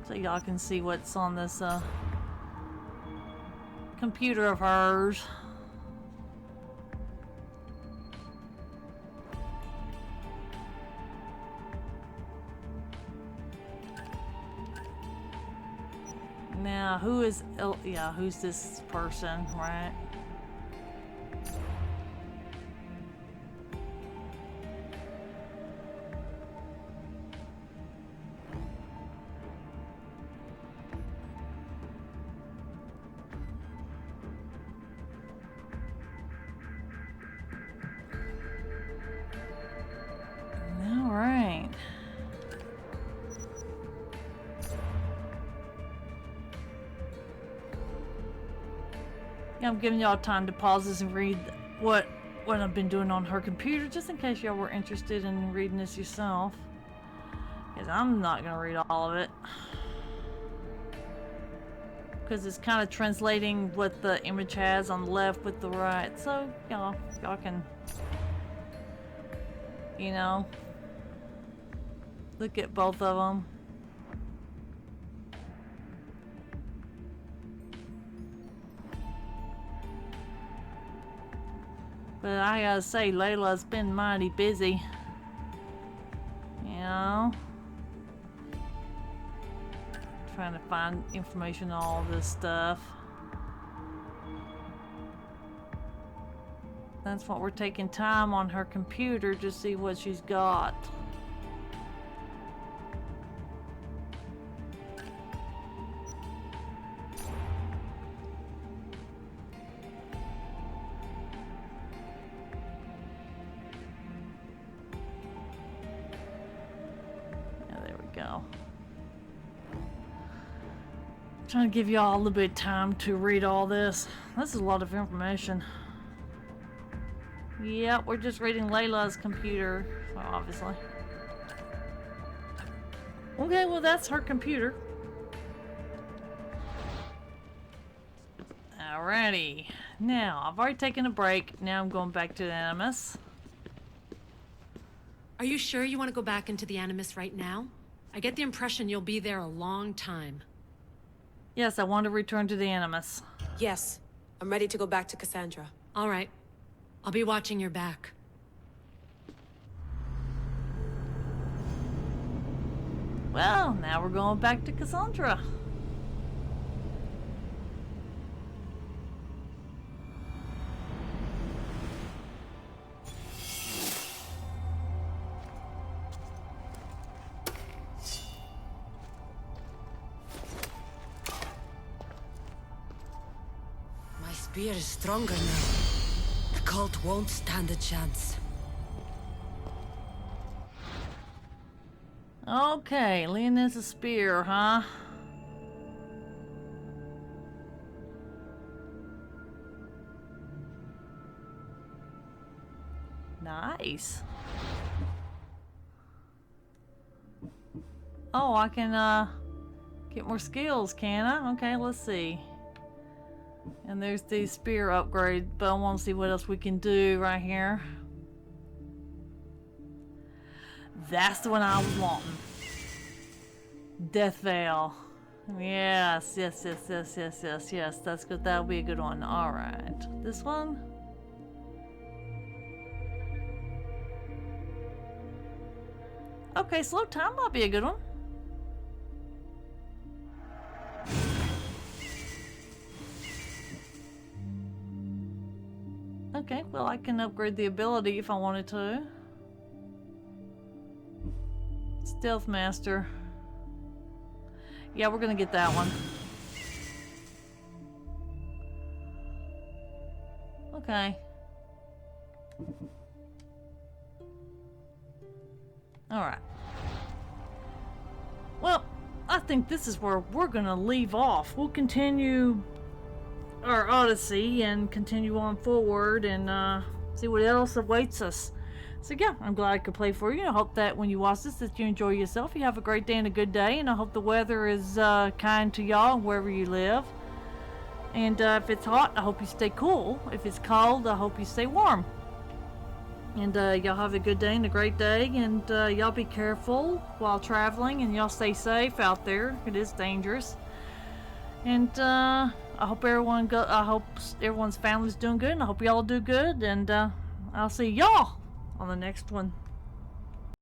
A: So y'all can see what's on this computer of hers. Now, who's this person, right? All right. I'm giving y'all time to pause this and read what I've been doing on her computer, just in case y'all were interested in reading this yourself. Because I'm not going to read all of it. Because it's kind of translating what the image has on the left with the right. So, y'all can, you know, look at both of them. But I gotta say, Layla's been mighty busy. You know? Trying to find information on all this stuff. That's what we're taking time on her computer to see what she's got. Yeah, there we go. Trying to give you all a little bit of time to read all this. This is a lot of information. Yep, we're just reading Layla's computer, so obviously. Okay, well that's her computer. Alrighty. Now, I've already taken a break. Now I'm going back to the Animus.
G: Are you sure you want to go back into the Animus right now? I get the impression you'll be there a long time.
A: Yes, I want to return to the Animus.
C: Yes, I'm ready to go back to Kassandra.
G: All right. I'll be watching your back.
A: Well, now we're going back to Kassandra.
C: My spear is stronger now. The cult won't stand a chance.
A: Okay, Leon's a spear, huh? Nice. Oh, I can get more skills, can I? Okay, let's see. And there's the spear upgrade, but I want to see what else we can do right here. That's the one I was wanting. Death Veil. Yes, yes, yes, yes, yes, yes, yes. That's good. That'll be a good one. Alright. This one? Okay, slow time might be a good one. Okay, well I can upgrade the ability if I wanted to. Stealth Master. Yeah, we're gonna get that one. Okay. Alright. Well, I think this is where we're gonna leave off. We'll continue our Odyssey and continue on forward and see what else awaits us. So yeah, I'm glad I could play for you. I hope that when you watch this that you enjoy yourself. You have a great day and a good day, and I hope the weather is kind to y'all wherever you live. And if it's hot, I hope you stay cool. If it's cold, I hope you stay warm. And y'all have a good day and a great day, and y'all be careful while traveling, and y'all stay safe out there. It is dangerous. And I hope everyone's family's doing good, and I hope y'all do good, and I'll see y'all on the next one.